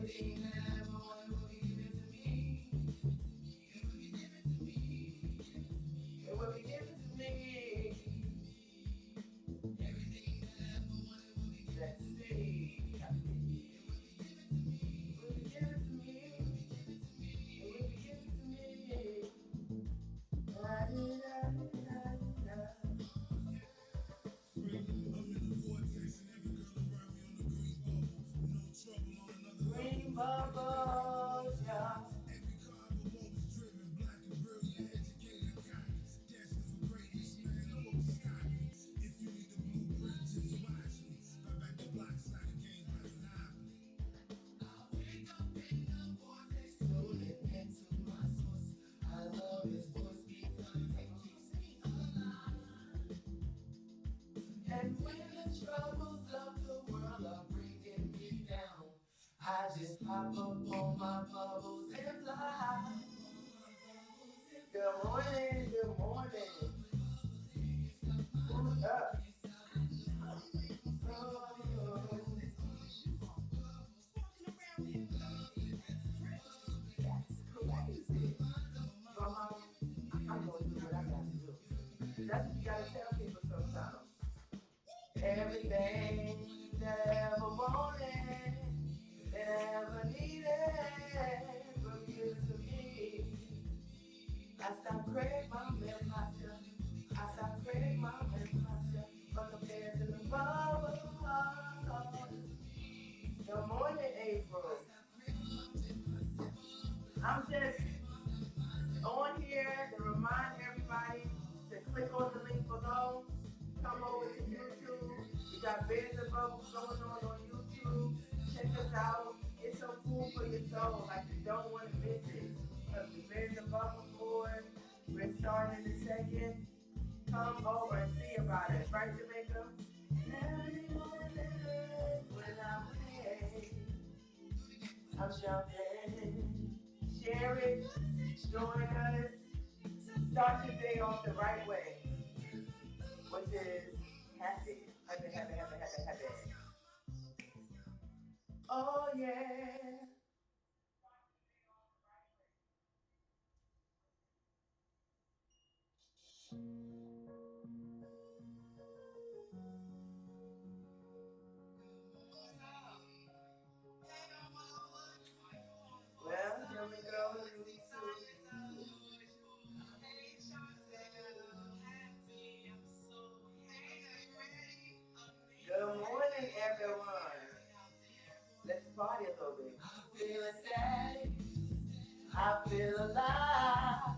Everything that I ever wanted will be given to me. It will be given to me. It will be given to me. Everything that I ever wanted will be given to me. It will be given to me. It will be given to me. It will be given to me. La di da di da di da. I'm in the vortex and every girl around me on the green bubble. No trouble on another green bubble, yeah. Every car I've always driven, black and brilliant, educated and guided. Destined for greatness, man, I'm over Scotty. If you need the blueprint, just watch me. Right back the block, slide the game by the monopoly. I wake up in the vortex, floating into my source. I love this voice because it keeps me alive. And when the troubles of the world are bringing me down, I just pop up on my bubbles and fly. Good morning, good morning. Who's up? Oh, that's crazy. Mama, I'm going to do what I got to do. That's what you got to tell people sometimes. Everything that I ever wanted, that I ever needed, will give to me. I stop craving my myself. I stop craving my myself. But compared to the bubble. Good morning, April. I'm just on here to remind everybody to click on the link below. Come over to YouTube. We got Bears and Bubbles going on YouTube. Check us out. Get some food for your soul. Like you don't want to miss it. Because the Bears and Bubbles board, we're starting in a second. Come over and see about it. Right, Jamaica? Every morning when I'm away, I'm jumping. Share it. Join us. Start your day off the right way, which is happy. Happy, happy, happy, happy, happy. Oh, yeah. Well, here we go. Good morning, everyone. Let's party a little bit. I'm feeling sad. I feel alive.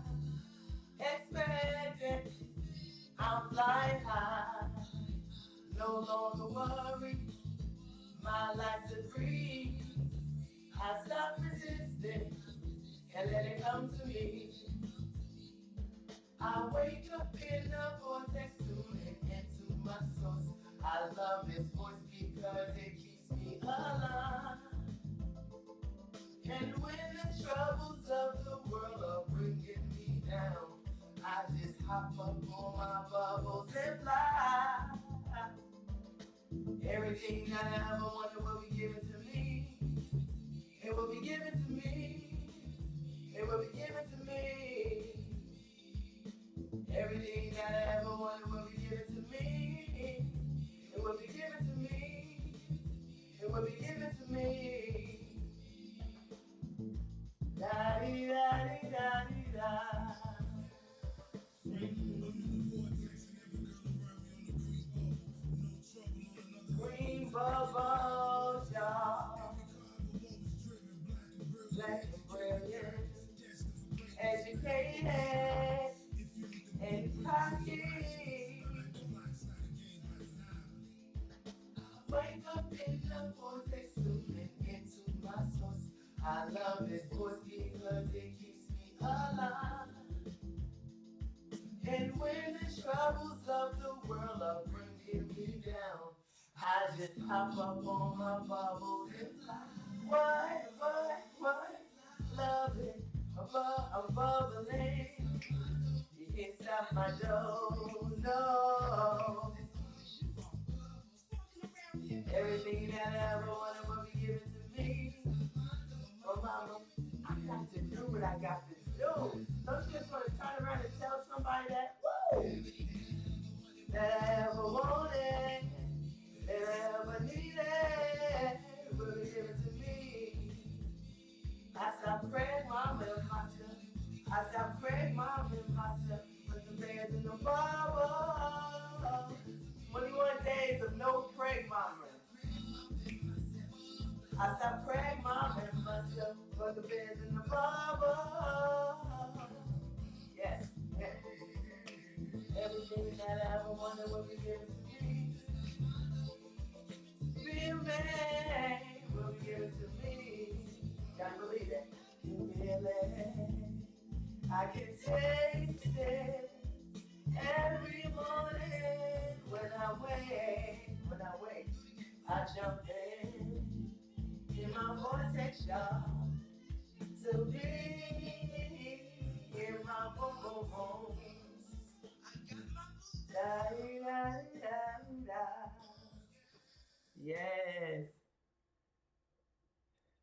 Expecting. I'm flying high. No longer worry. My life's a breeze. I stop resisting and let it come to me. I wake up in the vortex, tuning into my source. I love this voice because it keeps me alive. And when the troubles of the world are bringing me down, I just hop up on my bubbles and fly. Everything I ever wanted will be given to me. It will be given to me. It will be given to me. Everything that I ever wanted will be given to me. It will be given to me. It will be given to me. La di da di da di da. Green bubbles, y'all. Black and brilliant. Educated. And cocky. Wake up in the vortex, tuning into my source. I love this voice because it keeps me alive. And when the troubles of the world are bringing me down, I just hop up on my bubbles and fly. What? Love it, I'm bubbling. You can't stop my dough, no. Everything that I ever wanted will be given to me. what I got to do. Don't you just want to turn around and tell somebody that, woo, that I ever wanted, that I ever needed, will you give it to me? I stopped praying, mom, and myself. I stopped praying, mom, and myself. Put the bears in the bubble. 21 days of no pray, mama. I stopped praying, mom, and myself. Put the bears in the bubble. Yes, yes. Everything that I ever wanted will be given to me. Be a man will be given to me. Gotta believe it. You feel it. I can taste it every morning when I wake, I jump in my vortex, y'all, to be in my boom boom boom. Da, da, da, da. Yes,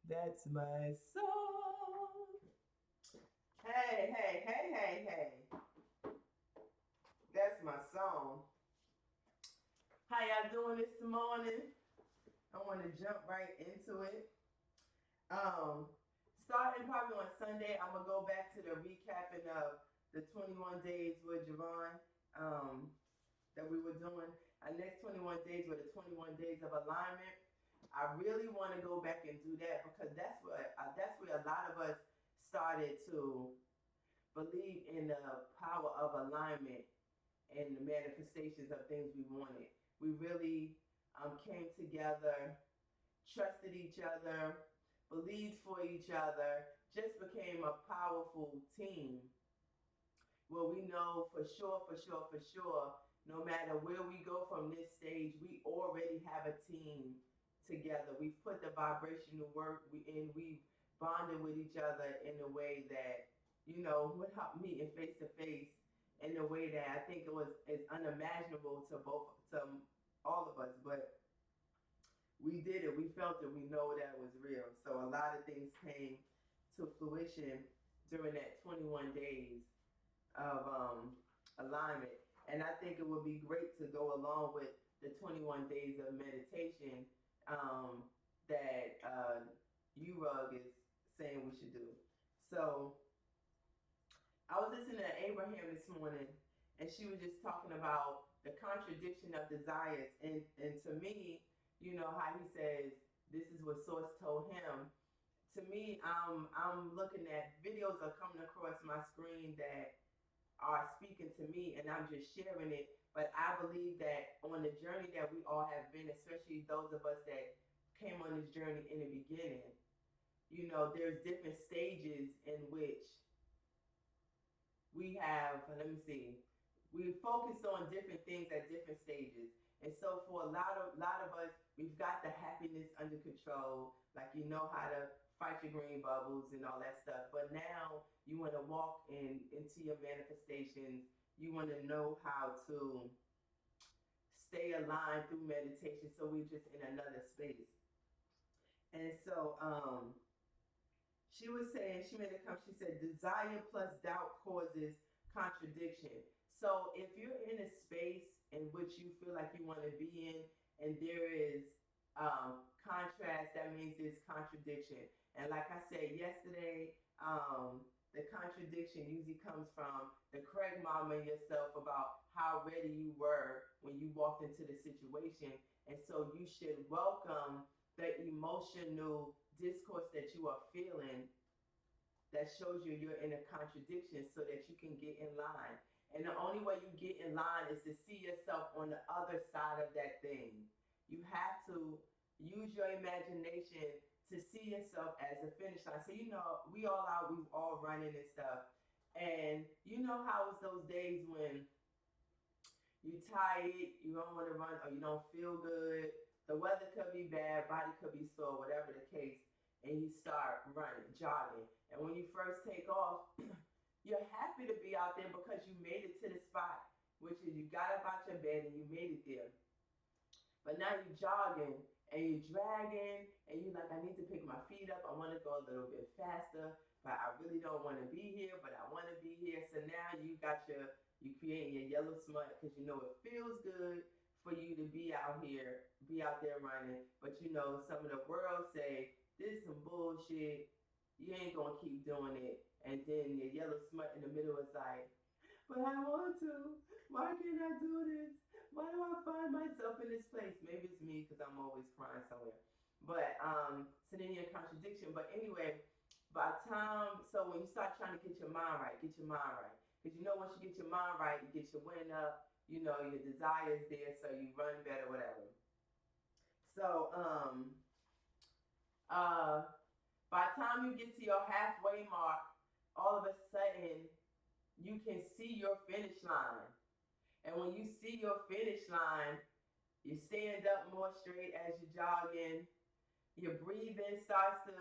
that's my song. Hey, hey, hey, hey, hey. That's my song. How y'all doing this morning? I want to jump right into it. Um, Starting probably on Sunday, I'm gonna go back to the recapping of the 21 days with Javon that we were doing. Our next 21 days were the 21 days of alignment. I really want to go back and do that because that's where a lot of us started to believe in the power of alignment and the manifestations of things we wanted. We really came together, trusted each other, believed for each other, just became a powerful team where we know for sure, no matter where we go from this stage, we already have a team together. We've put the vibrational work in, we bonded with each other in a way that, without meeting face to face, in a way that I think is unimaginable to all of us. But we did it, we felt it, we know that was real. So a lot of things came to fruition during that 21 days of alignment. And I think it would be great to go along with the 21 days of meditation that URUG is saying we should do. So I was listening to Abraham this morning, and she was just talking about the contradiction of desires. And to me, how he says this is what Source told him. To me, I'm looking at videos are coming across my screen that are speaking to me, and I'm just sharing it. But I believe that on the journey that we all have been, especially those of us that came on this journey in the beginning, there's different stages in which we have, let me see, we focus on different things at different stages. And so for a lot of us, we've got the happiness under control, like you know how to fight your green bubbles and all that stuff. But now you want to walk into your manifestations. You want to know how to stay aligned through meditation. So we're just in another space. And so she was saying, she made a comment, she said, desire plus doubt causes contradiction. So if you're in a space in which you feel like you want to be in, and there is contrast, that means there's contradiction. And like I said yesterday, the contradiction usually comes from the Craig mama and yourself about how ready you were when you walked into the situation. And so you should welcome the emotional discourse that you are feeling that shows you're in a contradiction so that you can get in line. And the only way you get in line is to see yourself on the other side of that thing. You have to use your imagination to see yourself as a finish line. So we've all running and stuff. And you know how it's those days when you're tired, you don't want to run, or you don't feel good. The weather could be bad, body could be sore, whatever the case, and you start running, jogging. And when you first take off, you're happy to be out there because you made it to the spot, which is you got up out your bed and you made it there. But now you're jogging and you're dragging and you're like, I need to pick my feet up. I want to go a little bit faster, but I really don't want to be here, but I want to be here. So now you creating your yellow smut because you know it feels good for you to be out here, be out there running. But you know, some of the world say this is some bullshit. You ain't gonna keep doing it. And then your yellow smut in the middle is like, but I want to. Why can't I do this? Why do I find myself in this place? Maybe it's me because I'm always crying somewhere. But so then you're in contradiction. But anyway, by the time, so when you start trying to get your mind right, get your mind right. Because you know once you get your mind right, you get your wind up, you know, your desires there, so you run better, whatever. So uh by the time you get to your halfway mark, all of a sudden you can see your finish line. And when you see your finish line, you stand up more straight as you're jogging. Your breathing starts to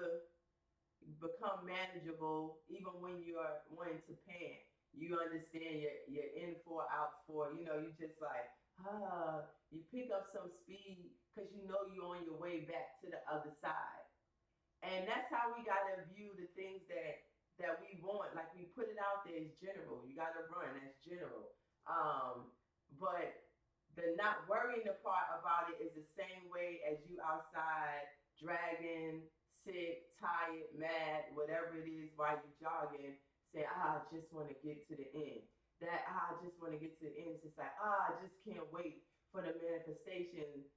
become manageable even when you're wanting to pant. You understand you're in for, out for, you know, you just like, you pick up some speed because you know you're on your way back to the other side. And that's how we gotta view the things that we want. Like we put it out there as general. You gotta run, that's general. But the not worrying the part about it is the same way as you outside dragging, sick, tired, mad, whatever it is while you're jogging, saying, I just want to get to the end. That I just want to get to the end. It's just like, I just can't wait for the manifestation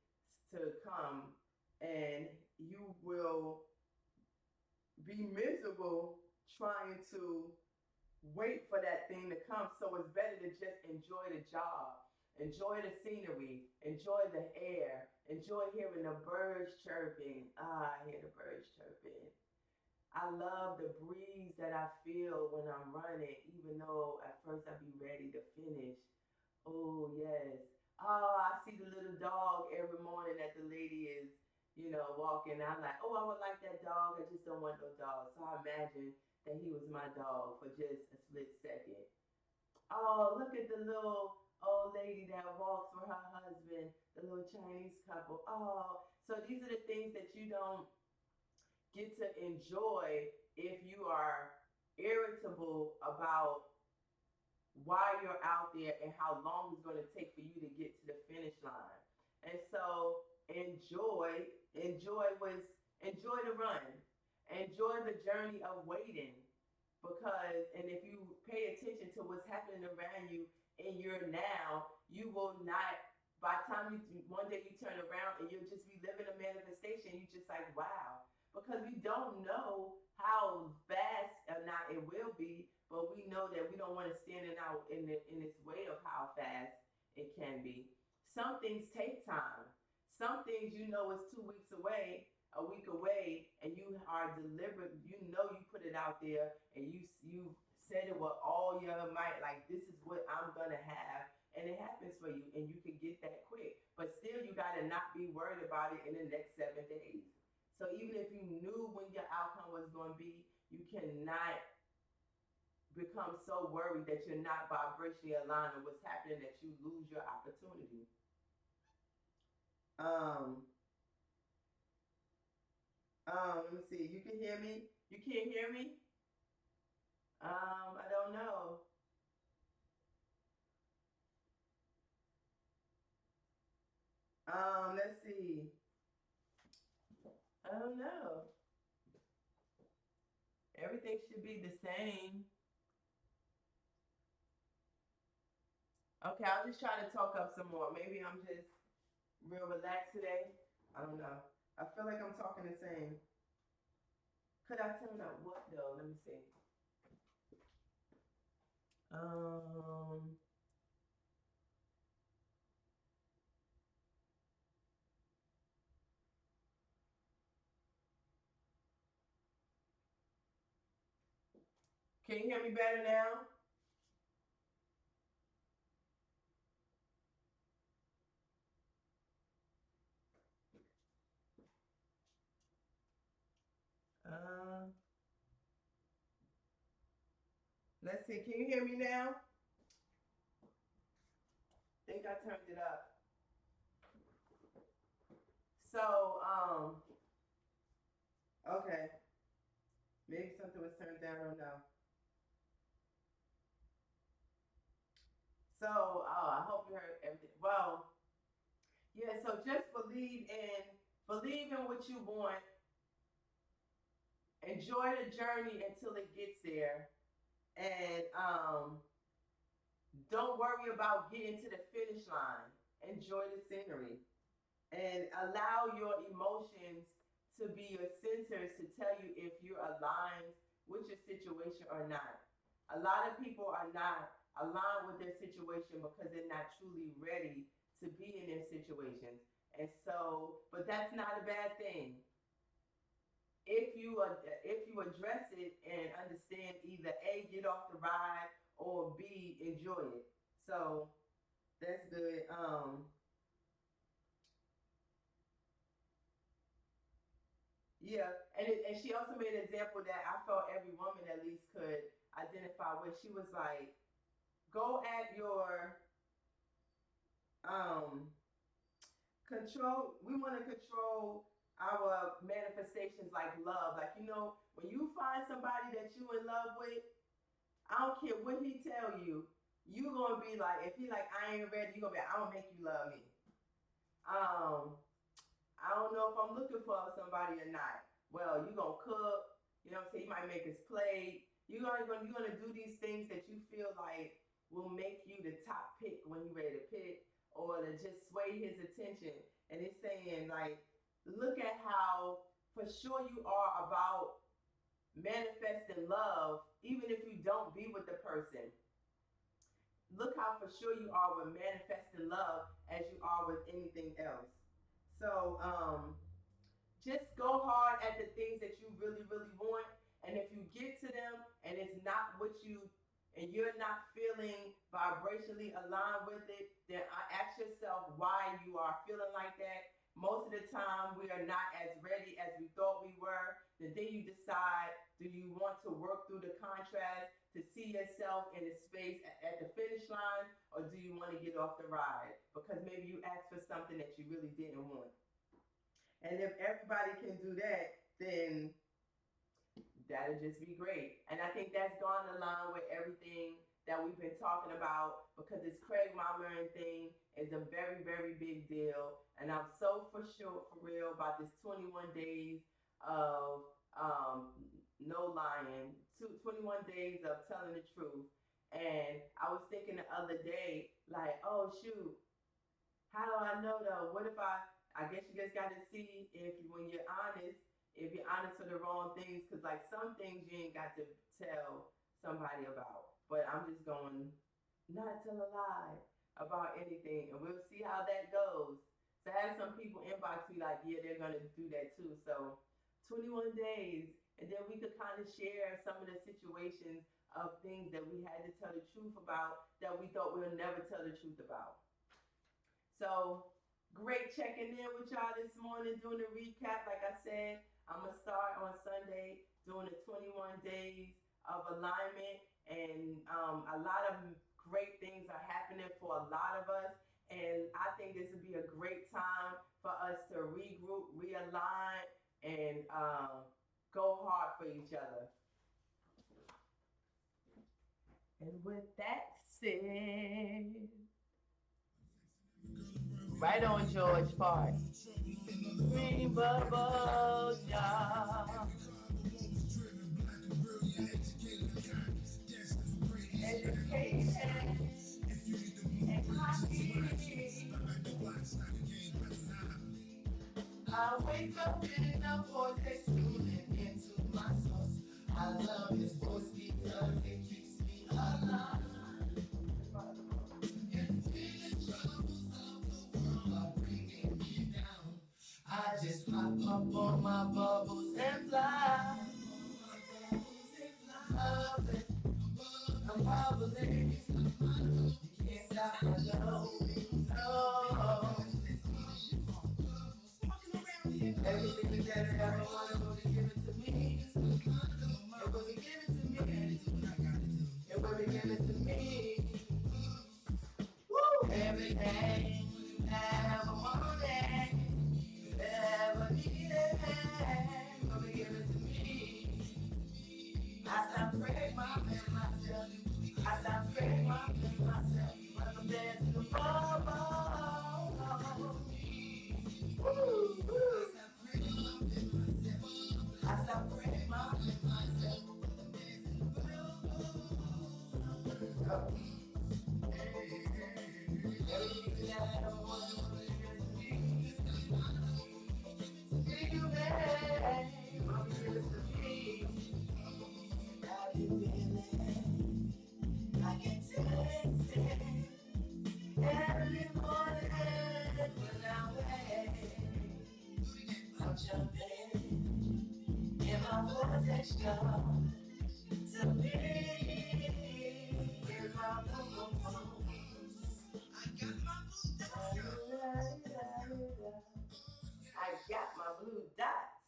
to come, and you will be miserable trying to wait for that thing to come. So it's better to just enjoy the job, enjoy the scenery, enjoy the air, enjoy hearing the birds chirping. I hear the birds chirping. I love the breeze that I feel when I'm running, even though at first I be ready to finish. Oh, yes. Oh, I see the little dog every morning that the lady is, you know, walking. I'm like, oh, I would like that dog. I just don't want no dog. So I imagine that he was my dog for just a split second. Oh, look at the little old lady that walks with her husband, the little Chinese couple. Oh, so these are the things that you don't get to enjoy if you are irritable about why you're out there and how long it's going to take for you to get to the finish line. And so enjoy the run, enjoy the journey of waiting, because and if you pay attention to what's happening around you in your now, you will not. By the time you one day you turn around and you'll just be living a manifestation, you just like wow, because we don't know how fast or not it will be, but we know that we don't want to stand in our in this way of how fast it can be. Some things take time. Some things you know is 2 weeks away, a week away, and you are deliberate. You know you put it out there, and you said it with all your might. Like this is what I'm gonna have, and it happens for you, and you can get that quick. But still, you gotta not be worried about it in the next 7 days. So even if you knew when your outcome was going to be, you cannot become so worried that you're not vibrationally aligned with what's happening that you lose your opportunity. Um, let me see. You can hear me? You can't hear me? I don't know. Let's see. I don't know. Everything should be the same. Okay, I'll just try to talk up some more. Maybe I'm just real relaxed today. I don't know. I feel like I'm talking the same. Could I turn up what though? Let me see. Um, can you hear me better now? Uh, let's see. Can you hear me now? I think I turned it up. So, okay. Maybe something was turned down. I don't know. So, I hope you heard everything. Well, yeah. So just believe in what you want. Enjoy the journey until it gets there, and don't worry about getting to the finish line. Enjoy the scenery and allow your emotions to be your sensors to tell you if you're aligned with your situation or not. A lot of people are not aligned with their situation because they're not truly ready to be in their situations. And so, but that's not a bad thing. If you address it and understand, either A, get off the ride, or B, enjoy it. So that's good. Yeah, and she also made an example that I felt every woman at least could identify with. She was like, go at your um control. We want to control our manifestations like love. Like, when you find somebody that you in love with, I don't care what he tell you gonna be like, if he like, I ain't ready, you gonna be like, I'm gonna make you love me. Um, I don't know if I'm looking for somebody or not. Well, you gonna cook, you know what I'm saying? You might make his plate. You're gonna do these things that you feel like will make you the top pick when you're ready to pick, or to just sway his attention. And it's saying like, look at how for sure you are about manifesting love, even if you don't be with the person. Look how for sure you are with manifesting love as you are with anything else. So, just go hard at the things that you really, really want. And if you get to them and it's not what you, and you're not feeling vibrationally aligned with it, then ask yourself why you are feeling like that. Most of the time, we are not as ready as we thought we were. And then you decide, do you want to work through the contrast to see yourself in a space at the finish line, or do you want to get off the ride? Because maybe you asked for something that you really didn't want. And if everybody can do that, then that'll just be great. And I think that's gone along with everything that we've been talking about, because this Craig Mama thing is a very, very big deal. And I'm so for sure, for real, about this 21 days of no lying, 21 days of telling the truth. And I was thinking the other day, like, oh, shoot, how do I know though? What if I guess you just got to see if when you're honest, if you're honest for the wrong things, because like some things you ain't got to tell somebody about. But I'm just going, not tell a lie about anything, and we'll see how that goes. So I had some people inbox me like, yeah, they're gonna do that too. So 21 days, and then we could kind of share some of the situations of things that we had to tell the truth about that we thought we'll never tell the truth about. So great checking in with y'all this morning, doing a recap. Like I said, I'm gonna start on Sunday doing the 21 days of alignment, and a lot of great things are happening for a lot of us. And I think this would be a great time for us to regroup, realign, and go hard for each other. And with that said, right on, George Park. Green bubbles, y'all. Education and coffee. I wake up in the vortex, tuning into my source. I love this voice because it keeps me alive. And when the troubles of the world are bringing me down, I just pop up on my bubbles and fly. Love it, I'm bubbling. You can't stop my love. No. Everything that I ever wanted, will be given to me. It will be given to me. It will be given to me. Woo! Everything I ever wanted, ever needed, will be given to me. protection to me with my boo. I got my blue dots.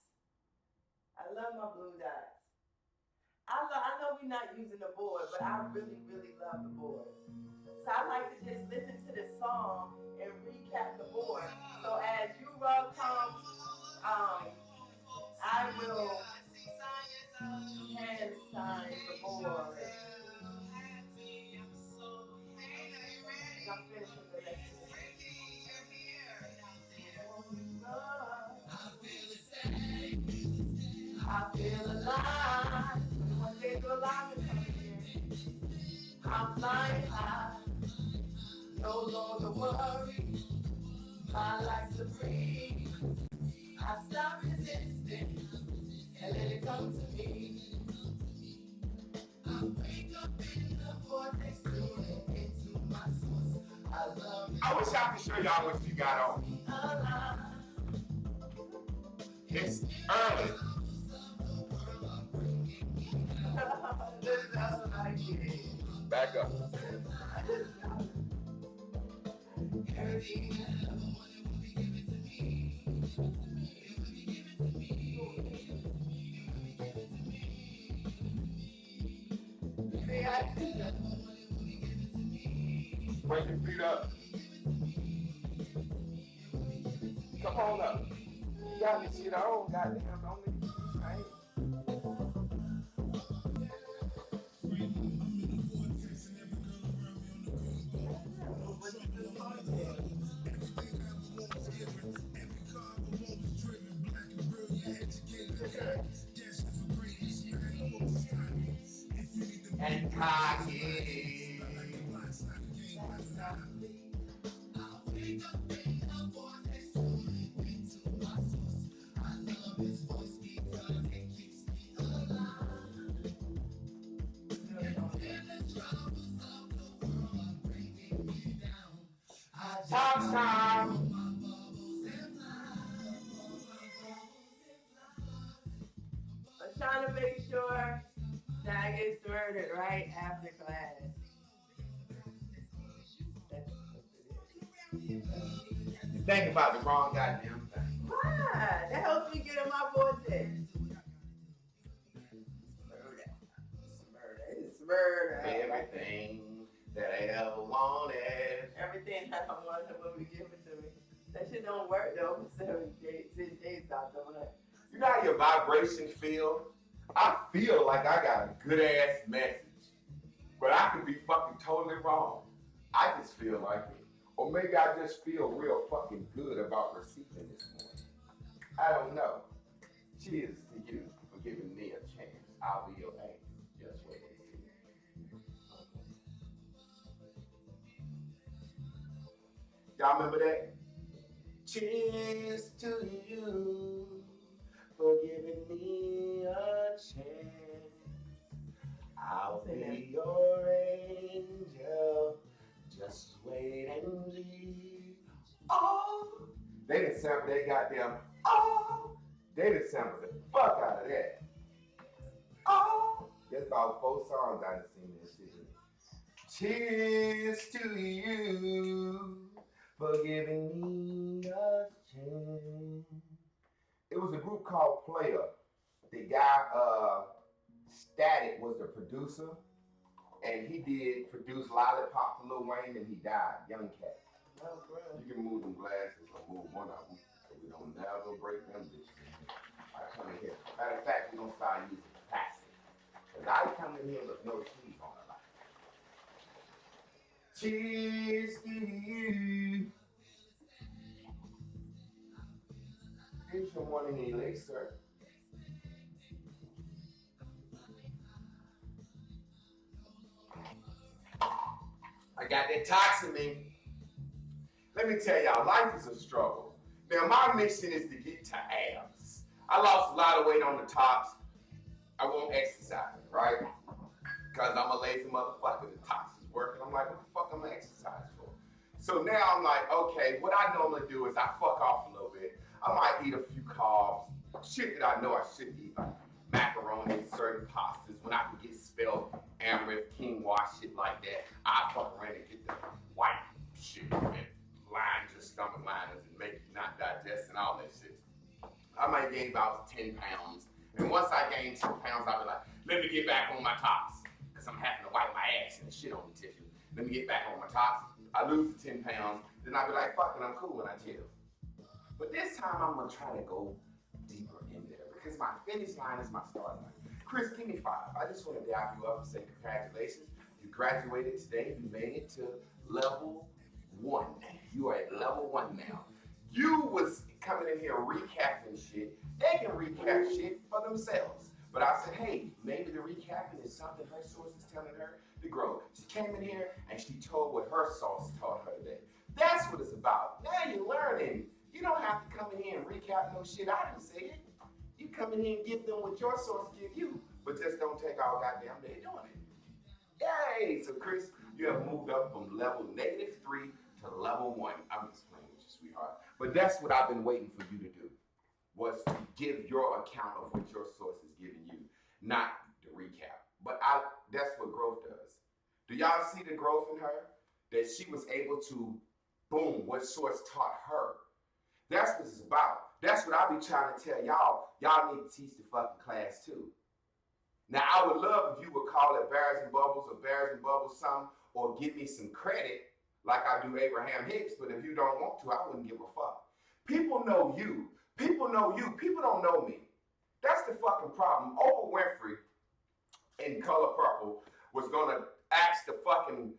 I love my blue dots. I know we're not using the board, but I really, really love the board. So I like to just listen to the song and recap the board. So as you rub comes, I will hand sign the board. I'm finishing the lesson. I feel alive. One day to alive and come again. I'm flying high. No longer worry. My life's a breeze. I stop resisting and let it come to me. I wake up in the vortex, into my source. I love I wish I could show y'all what you got on. alive. It's early. This is how I like it. Back up. Bring your feet up. Come on up. You got this shit on, goddamn. Don't make it right. And cocky. Talk time. I'm trying to make sure that I get started right after class. You're thinking about the wrong goddamn thing. Why? That helps me get in my vortex. It's murder. Everything that I ever wanted. Everything that I wanted when we give it to me. That shit don't work though for 7 days, 10 days, Dr. Hunt. You know how your vibrations feel? I feel like I got a good ass message, but I could be fucking totally wrong. I just feel like it. Or maybe I just feel real fucking good about receiving this morning. I don't know. Cheers to you for giving me a chance. I'll be your angel. Just wait and see. Y'all remember that? Cheers to you for giving me a chance. I'll be your angel. Just wait and see. Oh, they didn't sample that goddamn. Oh, they didn't sample the fuck out of that. Oh, there's about 4 songs I done seen this shit. Cheers to you for giving me a chance. It was a group called Player. The guy, Static, was the producer, and he did produce Lollipop for Lil Wayne, and he died, young cat. Oh, bro. You can move them glasses or move one of them, so we don't never break them bitches. I come in here. Matter of fact, we're gonna start using plastic. Cause I come in here with no cheese on the line. Cheers to you. Here's your morning elixir. I got that toxin in. Let me tell y'all, life is a struggle. Now, my mission is to get to abs. I lost a lot of weight on the tops. I won't exercise, right? Because I'm a lazy motherfucker. The tops is working. I'm like, what the fuck am I exercise for? So now I'm like, okay, what I normally do is I fuck off a little bit. I might eat a few carbs, shit that I know I shouldn't eat, like macaroni macaroni, certain pastas, when I can get spelled Amaranth, quinoa, shit like that, I fuck around and get the white shit and line your stomach liners and make you not digest and all that shit. I might gain about 10 pounds. And once I gain 10 pounds, I'll be like, let me get back on my tops. Because I'm having to wipe my ass and shit on the tissue. Let me get back on my tops. I lose the 10 pounds. Then I'll be like, fuck it, I'm cool when I chill. But this time, I'm going to try to go deeper in there. Because my finish line is my start line. Chris, give me 5. I just want to dap you up and say congratulations. You graduated today. You made it to level 1. You are at level 1 now. You was coming in here recapping shit. They can recap shit for themselves. But I said, hey, maybe the recapping is something her source is telling her to grow. She came in here and she told what her source taught her today. That's what it's about. Now you're learning. You don't have to come in here and recap no shit I didn't say it. You come in here and give them what your source give you. But just don't take all goddamn day doing it. Yay! So Chris, you have moved up from level -3 to level 1. I'm just playing with you, sweetheart. But that's what I've been waiting for you to do, was to give your account of what your source is giving you, not the recap. But that's what growth does. Do y'all see the growth in her? That she was able to, boom, what source taught her. That's what it's about. That's what I be trying to tell y'all. Y'all need to teach the fucking class too. Now, I would love if you would call it Bears and Bubbles or Bears and Bubbles something, or give me some credit like I do Abraham Hicks, but if you don't want to, I wouldn't give a fuck. People know you. People know you. People don't know me. That's the fucking problem. Oprah Winfrey in Color Purple was going to ask the fucking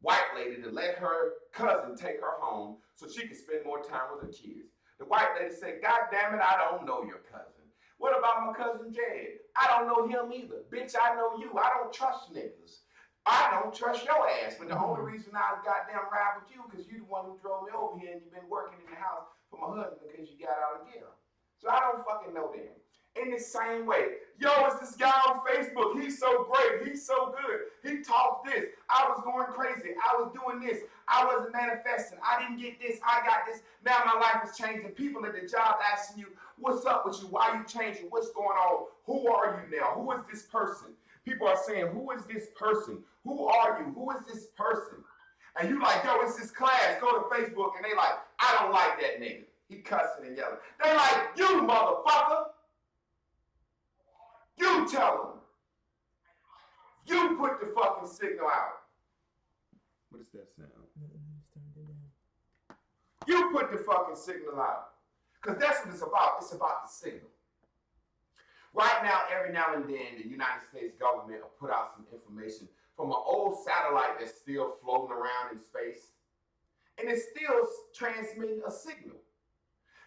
white lady to let her cousin take her home so she could spend more time with her kids. The white lady said, God damn it, I don't know your cousin. What about my cousin Jed? I don't know him either. Bitch, I know you. I don't trust niggas. I don't trust your ass. But the only reason I goddamn ride with you because you the one who drove me over here and you've been working in the house for my husband because you got out of jail. So I don't fucking know them. In the same way, yo, it's this guy on Facebook. He's so great. He's so good. He talked this. I was going crazy. I was doing this. I wasn't manifesting. I didn't get this. I got this. Now my life is changing. People at the job asking you, what's up with you? Why are you changing? What's going on? Who are you now? Who is this person? People are saying, who is this person? Who are you? Who is this person? And you like, yo, it's this class. Go to Facebook. And they like, I don't like that nigga. He cussing and yelling. They like, you motherfucker. You tell them. You put the fucking signal out. What is that sound? You put the fucking signal out. Because that's what it's about. It's about the signal. Right now, every now and then, the United States government will put out some information from an old satellite that's still floating around in space. And it's still transmitting a signal.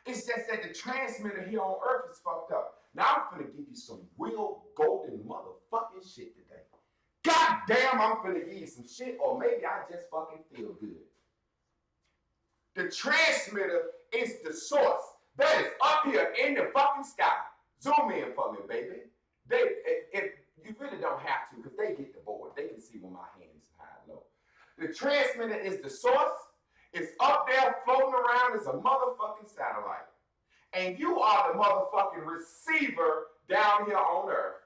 It's just that the transmitter here on Earth is fucked up. Now I'm finna give you some real golden motherfucking shit today. God damn, I'm finna give you some shit, or maybe I just fucking feel good. The transmitter is the source that is up here in the fucking sky. Zoom in for me, baby. If you really don't have to, because they get the board. They can see when my hands is high and low. The transmitter is the source. It's up there floating around as a motherfucking satellite. And you are the motherfucking receiver down here on Earth.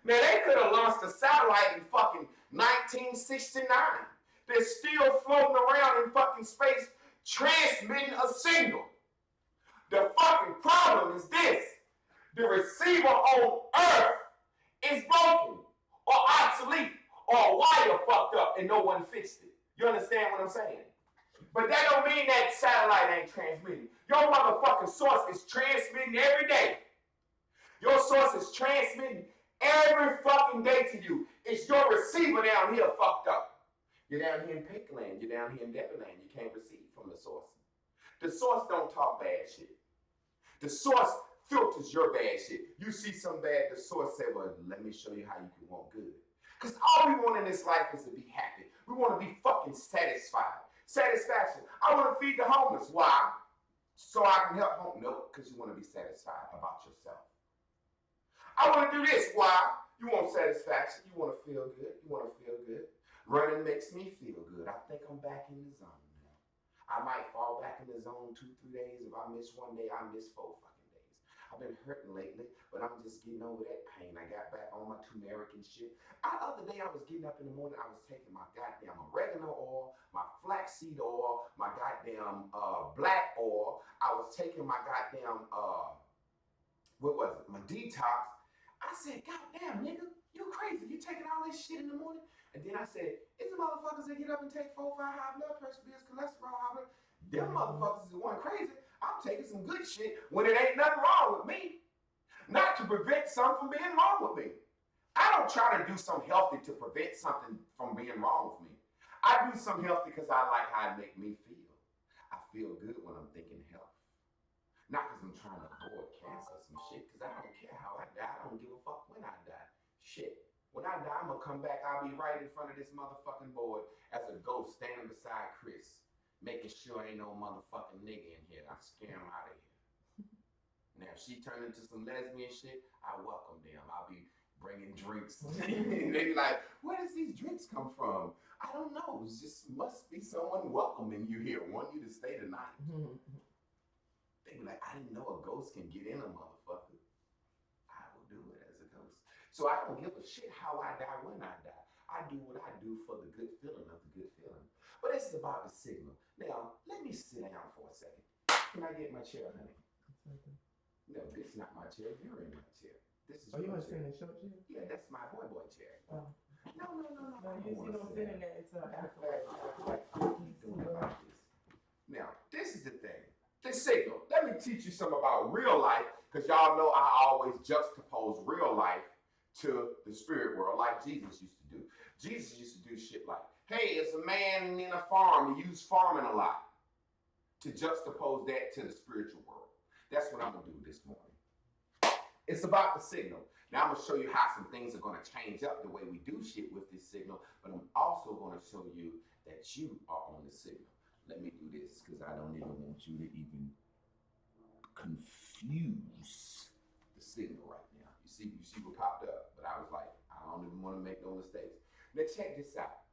Now, they could have launched a satellite in fucking 1969. They're still floating around in fucking space transmitting a signal. The fucking problem is this. The receiver on Earth is broken or obsolete or a wire fucked up and no one fixed it. You understand what I'm saying? But that don't mean that satellite ain't transmitting. Your motherfucking source is transmitting every day. Your source is transmitting every fucking day to you. It's your receiver down here fucked up. You're down here in Pink Land. You're down here in Devon Land. You can't receive from the source. The source don't talk bad shit. The source filters your bad shit. You see some bad, the source say, well, let me show you how you can want good. Because all we want in this life is to be happy. We want to be fucking satisfied. Satisfaction. I want to feed the homeless. Why? So I can help home. No, because you want to be satisfied about yourself. I want to do this. Why? You want satisfaction. You want to feel good. You want to feel good. Running makes me feel good. I think I'm back in the zone now. I might fall back in the zone 2-3 days. If I miss one day, I miss 4 fucking days. I've been hurting lately, but I'm just getting over that pain. I got back on my turmeric and shit. The other day I was getting up in the morning, I was taking my goddamn oregano oil, my flaxseed oil, my goddamn black oil. I was taking my goddamn what was it? My detox. I said, God damn, nigga, you crazy. You taking all this shit in the morning? And then I said, it's the motherfuckers that get up and take 4 or 5 high blood pressure pills, cholesterol, high blood. Them motherfuckers is going crazy. I'm taking some good shit when it ain't nothing wrong with me. Not to prevent something from being wrong with me. I don't try to do something healthy to prevent something from being wrong with me. I do something healthy because I like how it make me feel. I feel good when I'm thinking health. Not because I'm trying to avoid cancer or some shit, because I don't care how I die. I don't give a fuck when I die. Shit. When I die, I'm going to come back. I'll be right in front of this motherfucking board as a ghost standing beside Chris, making sure ain't no motherfucking nigga in here. I scare him out of here. Now, if she turned into some lesbian shit, I welcome them. I'll be bringing drinks. And they be like, where does these drinks come from? I don't know. It just must be someone welcoming you here, wanting you to stay the night. They be like, I didn't know a ghost can get in a motherfucker. I will do it as a ghost. So I don't give a shit how I die when I die. I do what I do for the good feeling of the good feeling. But this is about the signal. Now, let me sit down for a second. Can I get my chair, honey? No, this is not my chair. You're in my chair. This is you your want to sit chair. in the short chair? Yeah, that's my boy chair. Oh. No. No, you don't sit in there until after. Keep doing about this. Now, this is the thing. The signal. Let me teach you some about real life, because y'all know I always juxtapose real life to the spirit world like Jesus used to do. Jesus used to do shit like, hey, it's a man in a farm. He used farming a lot to juxtapose that to the spiritual world. That's what I'm going to do this morning. It's about the signal. Now I'm going to show you how some things are going to change up the way we do shit with this signal, but I'm also going to show you that you are on the signal. Let me do this because I don't even want you to even confuse the signal right now. You see what popped up, but I was like, I don't even want to make no mistakes. Now check this out.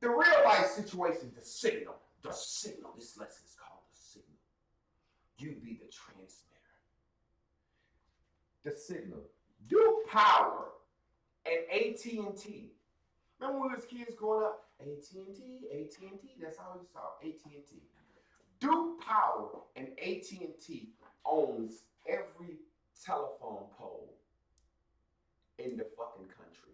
The real life situation, the signal. This lesson is called the signal. You be the transmitter. The signal. Duke Power and AT&T. Remember when we was kids growing up? AT&T, that's all you saw, AT&T. Duke Power and AT&T owns every telephone pole in the fucking country.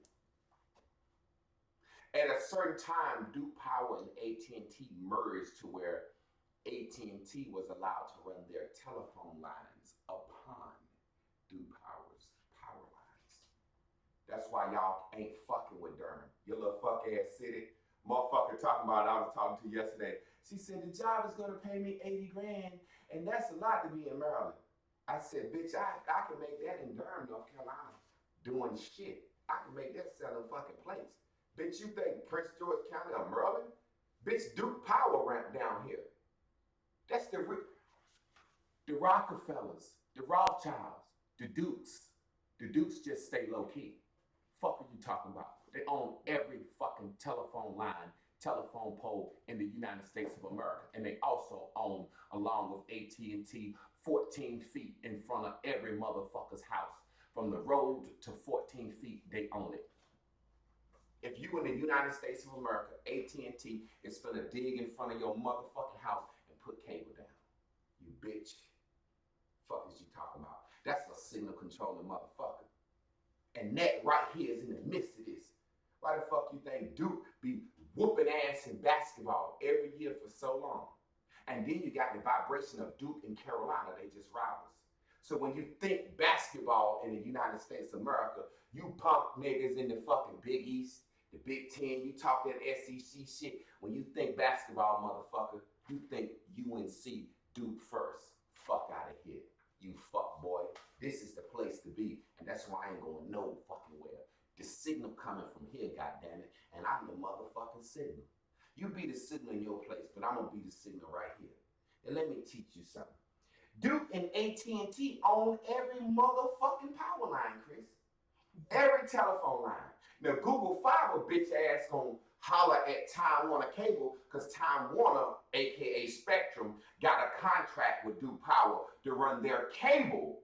At a certain time, Duke Power and AT&T merged to where AT&T was allowed to run their telephone lines upon Duke Power's power lines. That's why y'all ain't fucking with Durham. Your little fuck ass city. Motherfucker talking about it, I was talking to yesterday. She said the job is gonna pay me 80 grand, and that's a lot to be in Maryland. I said, bitch, I can make that in Durham, North Carolina, doing shit. I can make that selling fucking plates. Bitch, you think Prince George County or Maryland? Bitch, Duke Power ramp down here. That's the Rockefellers, the Rothschilds, the Dukes. The Dukes just stay low key. Fuck are you talking about? They own every fucking telephone line, telephone pole in the United States of America. And they also own, along with AT&T, 14 feet in front of every motherfucker's house. From the road to 14 feet, they own it. If you in the United States of America, AT&T is finna dig in front of your motherfucking house and put cable down. You bitch. Fuck is you talking about? That's a signal controlling motherfucker. And that right here is in the midst of this. Why the fuck you think Duke be whooping ass in basketball every year for so long? And then you got the vibration of Duke and Carolina, they just rivals. So when you think basketball in the United States of America, you punk niggas in the fucking Big East, the Big Ten, you talk that SEC shit. When you think basketball, motherfucker, you think UNC Duke first. Fuck out of here, you fuck boy. This is the place to be, and that's why I ain't going no fucking where. The signal coming from here, goddammit, and I'm the motherfucking signal. You be the signal in your place, but I'm gonna be the signal right here. And let me teach you something. Duke and AT&T own every motherfucking power line, Chris. Every telephone line. Now Google Fiber bitch ass gonna holler at Time Warner Cable because Time Warner, aka Spectrum, got a contract with Duke Power to run their cable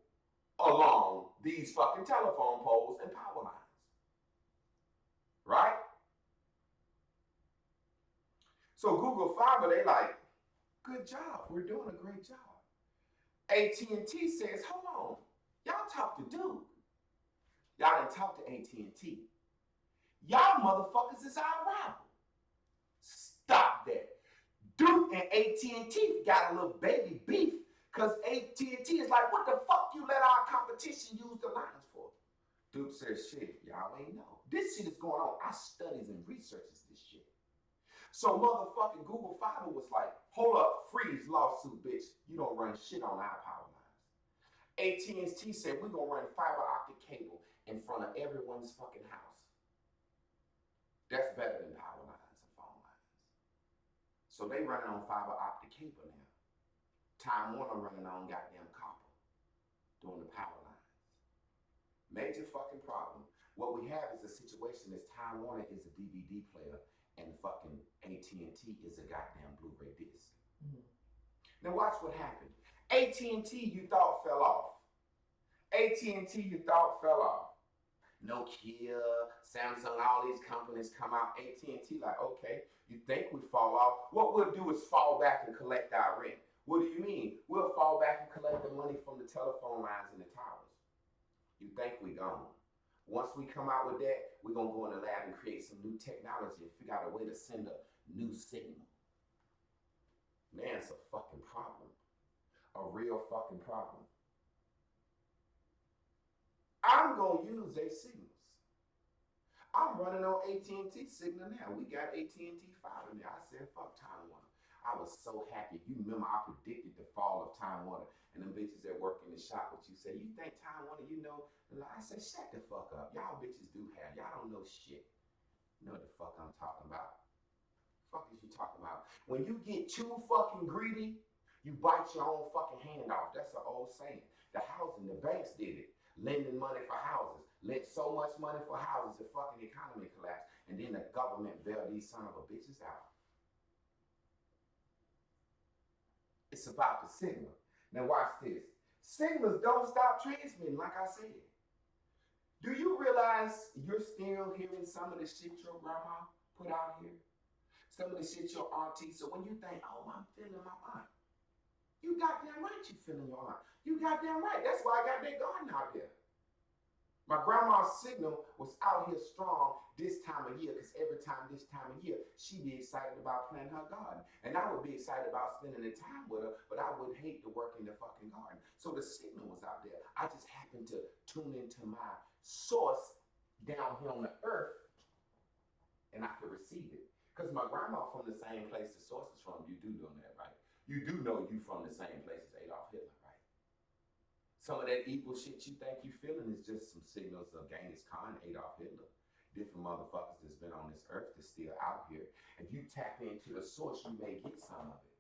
along these fucking telephone poles and power lines. Right? So Google Fiber, they like, good job. We're doing a great job. AT&T says, hold on. Y'all talk to Duke. Y'all didn't talk to AT&T. Y'all motherfuckers is our rival. Stop that. Duke and AT&T got a little baby beef because AT&T is like, what the fuck you let our competition use the lines for? Duke says, shit, y'all ain't know. This shit is going on. I studies and researches this shit. So motherfucking Google Fiber was like, hold up, freeze lawsuit, bitch. You don't run shit on our power lines. AT&T said, we're going to run fiber optic cable in front of everyone's fucking house. That's better than power lines and phone lines. So they running on fiber optic cable now. Time Warner running on goddamn copper, doing the power lines. Major fucking problem. What we have is a situation is Time Warner is a DVD player and fucking AT&T is a goddamn Blu-ray disc. Mm-hmm. Now watch what happened. AT&T you thought fell off. AT&T you thought fell off. Nokia, Samsung, all these companies come out. AT&T like, okay, you think we fall off. What we'll do is fall back and collect our rent. What do you mean? We'll fall back and collect the money from the telephone lines and the towers. You think we gone. Once we come out with that, we're going to go in the lab and create some new technology and figure out a way to send a new signal. Man, it's a fucking problem. A real fucking problem. I'm going to use their signals. I'm running on AT&T signal now. We got AT&T fiber now. I said, fuck Time Warner. I was so happy. You remember I predicted the fall of Time Warner. And them bitches that work in the shop with you say, you think Time Warner, you know? And I said, shut the fuck up. Y'all bitches do have. Y'all don't know shit. You know what the fuck I'm talking about. Fuck is you talking about? When you get too fucking greedy, you bite your own fucking hand off. That's an old saying. The housing, the banks did it. Lending money for houses. Lent so much money for houses, the fucking economy collapsed. And then the government bailed these son of a bitches out. It's about the signal. Now watch this. Signals don't stop transmitting, like I said. Do you realize you're still hearing some of the shit your grandma put out here? Some of the shit your auntie. So when you think, oh, I'm feeling my aunt. You goddamn right you feeling your aunt. You goddamn right. That's why I got that garden out there. My grandma's signal was out here strong this time of year because every time this time of year, she'd be excited about planting her garden. And I would be excited about spending the time with her, but I would hate to work in the fucking garden. So the signal was out there. I just happened to tune into my source down here on the earth and I could receive it. Because my grandma from the same place the source is from, you do know that, right? You do know you from the same place as Adolf Hitler, right? Some of that evil shit you think you feeling is just some signals of Genghis Khan, Adolf Hitler. Different motherfuckers that's been on this earth that's still out here. If you tap into the source, you may get some of it.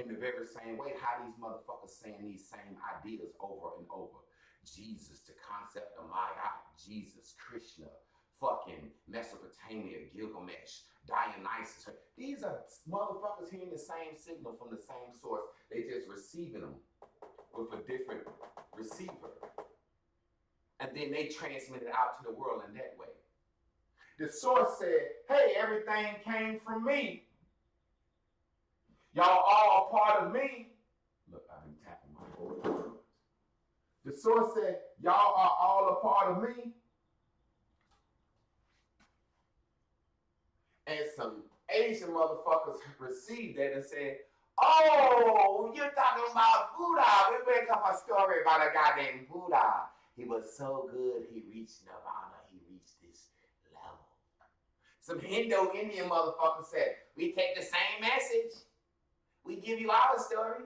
In the very same way, how these motherfuckers saying these same ideas over and over. Jesus, the concept of Ma'at, Jesus, Krishna, fucking Mesopotamia, Gilgamesh, Dionysus. These are motherfuckers hearing the same signal from the same source. They just receiving them with a different receiver. And then they transmit it out to the world in that way. The source said, hey, everything came from me. Y'all all a part of me. Look, I've been tapping my board. The source said, y'all are all a part of me. And some Asian motherfuckers received that and said, oh, you're talking about Buddha. We make up a story about a guy named Buddha. He was so good, he reached nirvana. He reached this level. Some Hindu-Indian motherfuckers said, we take the same message. We give you our story.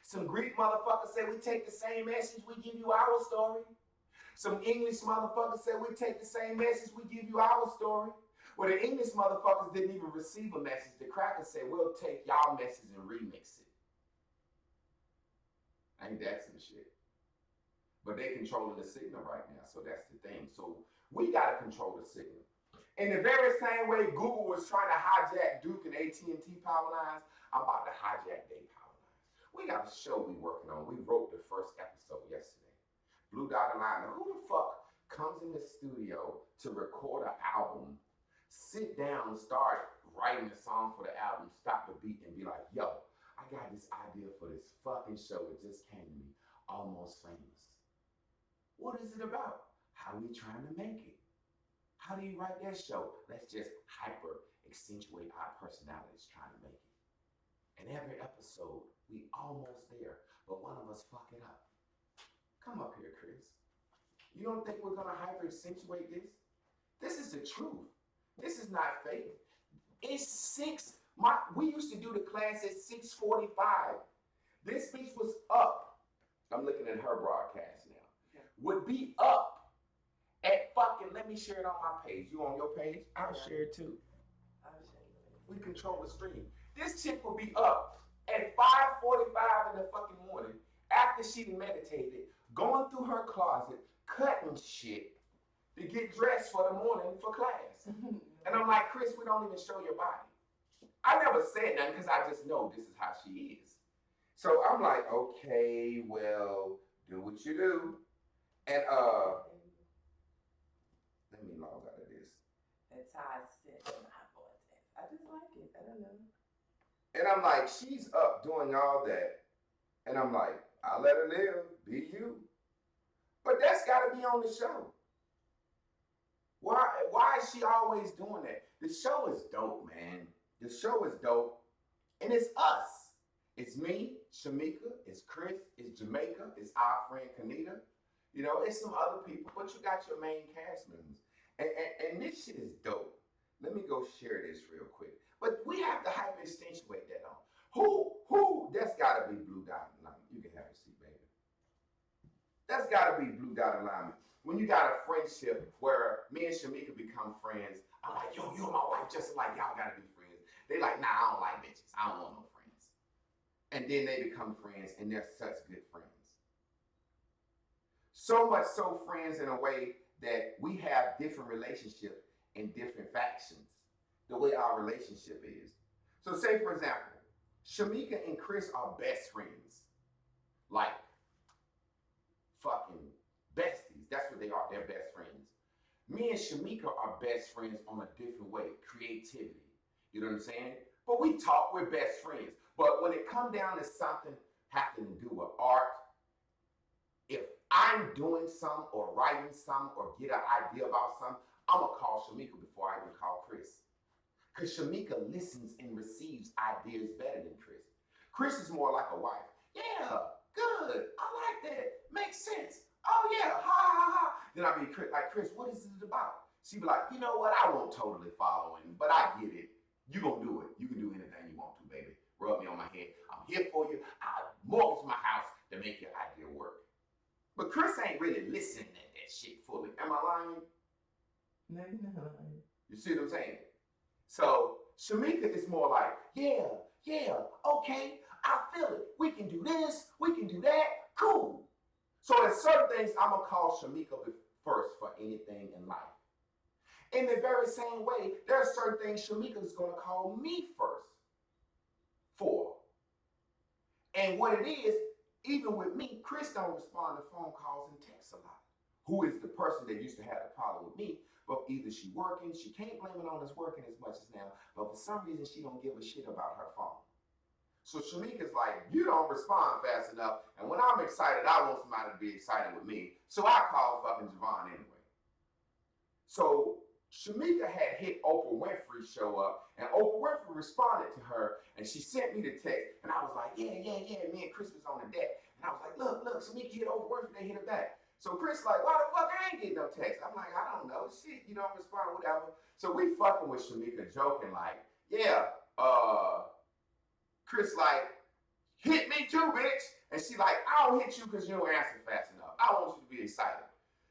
Some Greek motherfuckers said, we take the same message. We give you our story. Some English motherfuckers said, we take the same message. We give you our story. Well, the English motherfuckers didn't even receive a message. The crackers said, we'll take y'all message and remix it. Ain't that some shit? But they controlling the signal right now, so that's the thing. So we got to control the signal. In the very same way Google was trying to hijack Duke and AT&T power lines, I'm about to hijack their power lines. We got a show we working on. We wrote the first episode yesterday. Blue Dot Alignment. Who the fuck comes in the studio to record an album, sit down, start writing a song for the album, stop the beat and be like, yo, I got this idea for this fucking show. It just came to me. Almost Famous. What is it about? How are we trying to make it? How do you write that show? Let's just hyper accentuate our personalities trying to make it. And every episode, we almost there, but one of us fuck it up. Come up here, Chris. You don't think we're gonna hyper accentuate this? This is the truth. This is not fake. It's we used to do the class at 6:45. This bitch was up. I'm looking at her broadcast now. Yeah. Would be up at fucking, let me share it on my page. You on your page? I'll share it too. We control the stream. This chick will be up at 5:45 in the fucking morning after she meditated, going through her closet, cutting shit to get dressed for the morning for class. And I'm like, Chris, we don't even show your body. I never said nothing because I just know this is how she is. So I'm like, okay, well, do what you do. And let me log out of this. That's how I sit in my vortex. I just like it. I don't know. And I'm like, she's up doing all that. And I'm like, I'll let her live. Be you. But that's got to be on the show. Why is she always doing that? The show is dope, man. The show is dope. And it's us. It's me, Shamika. It's Chris. It's Jamaica. It's our friend Kanita. You know, it's some other people. But you got your main cast members. And this shit is dope. Let me go share this real quick. But we have to hyper accentuate that on. Who? That's got to be Blue Dot Alignment. You can have a seat, baby. That's got to be Blue Dot Alignment. When you got a friendship where me and Shamika become friends, I'm like, yo, you and my wife just like, y'all got to be friends. They like, nah, I don't like bitches. I don't want no friends. And then they become friends, and they're such good friends. So much so friends in a way that we have different relationships in different factions, the way our relationship is. So say, for example, Shamika and Chris are best friends. Like, fucking besties. That's what they are. They're best friends. Me and Shamika are best friends on a different way. Creativity. You know what I'm saying? But we talk, we're best friends. But when it comes down to something having to do with art, if I'm doing something or writing something or get an idea about something, I'm going to call Shamika before I even call Chris. Because Shamika listens and receives ideas better than Chris. Chris is more like a wife. Yeah, good. I like that. Makes sense. Oh, yeah. Ha, ha, ha. Then I'll be like, Chris, what is it about? She'd be like, you know what? I won't totally follow him, but I get it. You going to do it. You can do anything you want to, baby. Rub me on my head. I'm here for you. I'll mortgage my house to make your idea work. But Chris ain't really listening to that shit fully. Am I lying? No, you're not lying. You see what I'm saying? So Shamika is more like, yeah, okay, I feel it. We can do this, we can do that, cool. So there's certain things I'm gonna call Shamika first for anything in life. In the very same way, there are certain things Shamika is gonna call me first for. And what it is, even with me, Chris don't respond to phone calls and texts a lot. Who is the person that used to have a problem with me, but either she working, she can't blame it on us working as much as now, but for some reason she don't give a shit about her phone. So Shamika's like, you don't respond fast enough, and when I'm excited, I want somebody to be excited with me, so I call fucking Javon anyway. So Shamika had hit Oprah Winfrey show up, and Oprah Winfrey responded to her, and she sent me the text, and I was like, yeah, me and Chris was on the deck, and I was like, look, Shamika hit Oprah Winfrey, they hit her back. So Chris like, why the fuck I ain't getting no text? I'm like, I don't know, shit, you don't respond, whatever. So we fucking with Shamika, joking like, yeah, Chris like, hit me too, bitch. And she like, I don't hit you because you don't answer fast enough. I want you to be excited.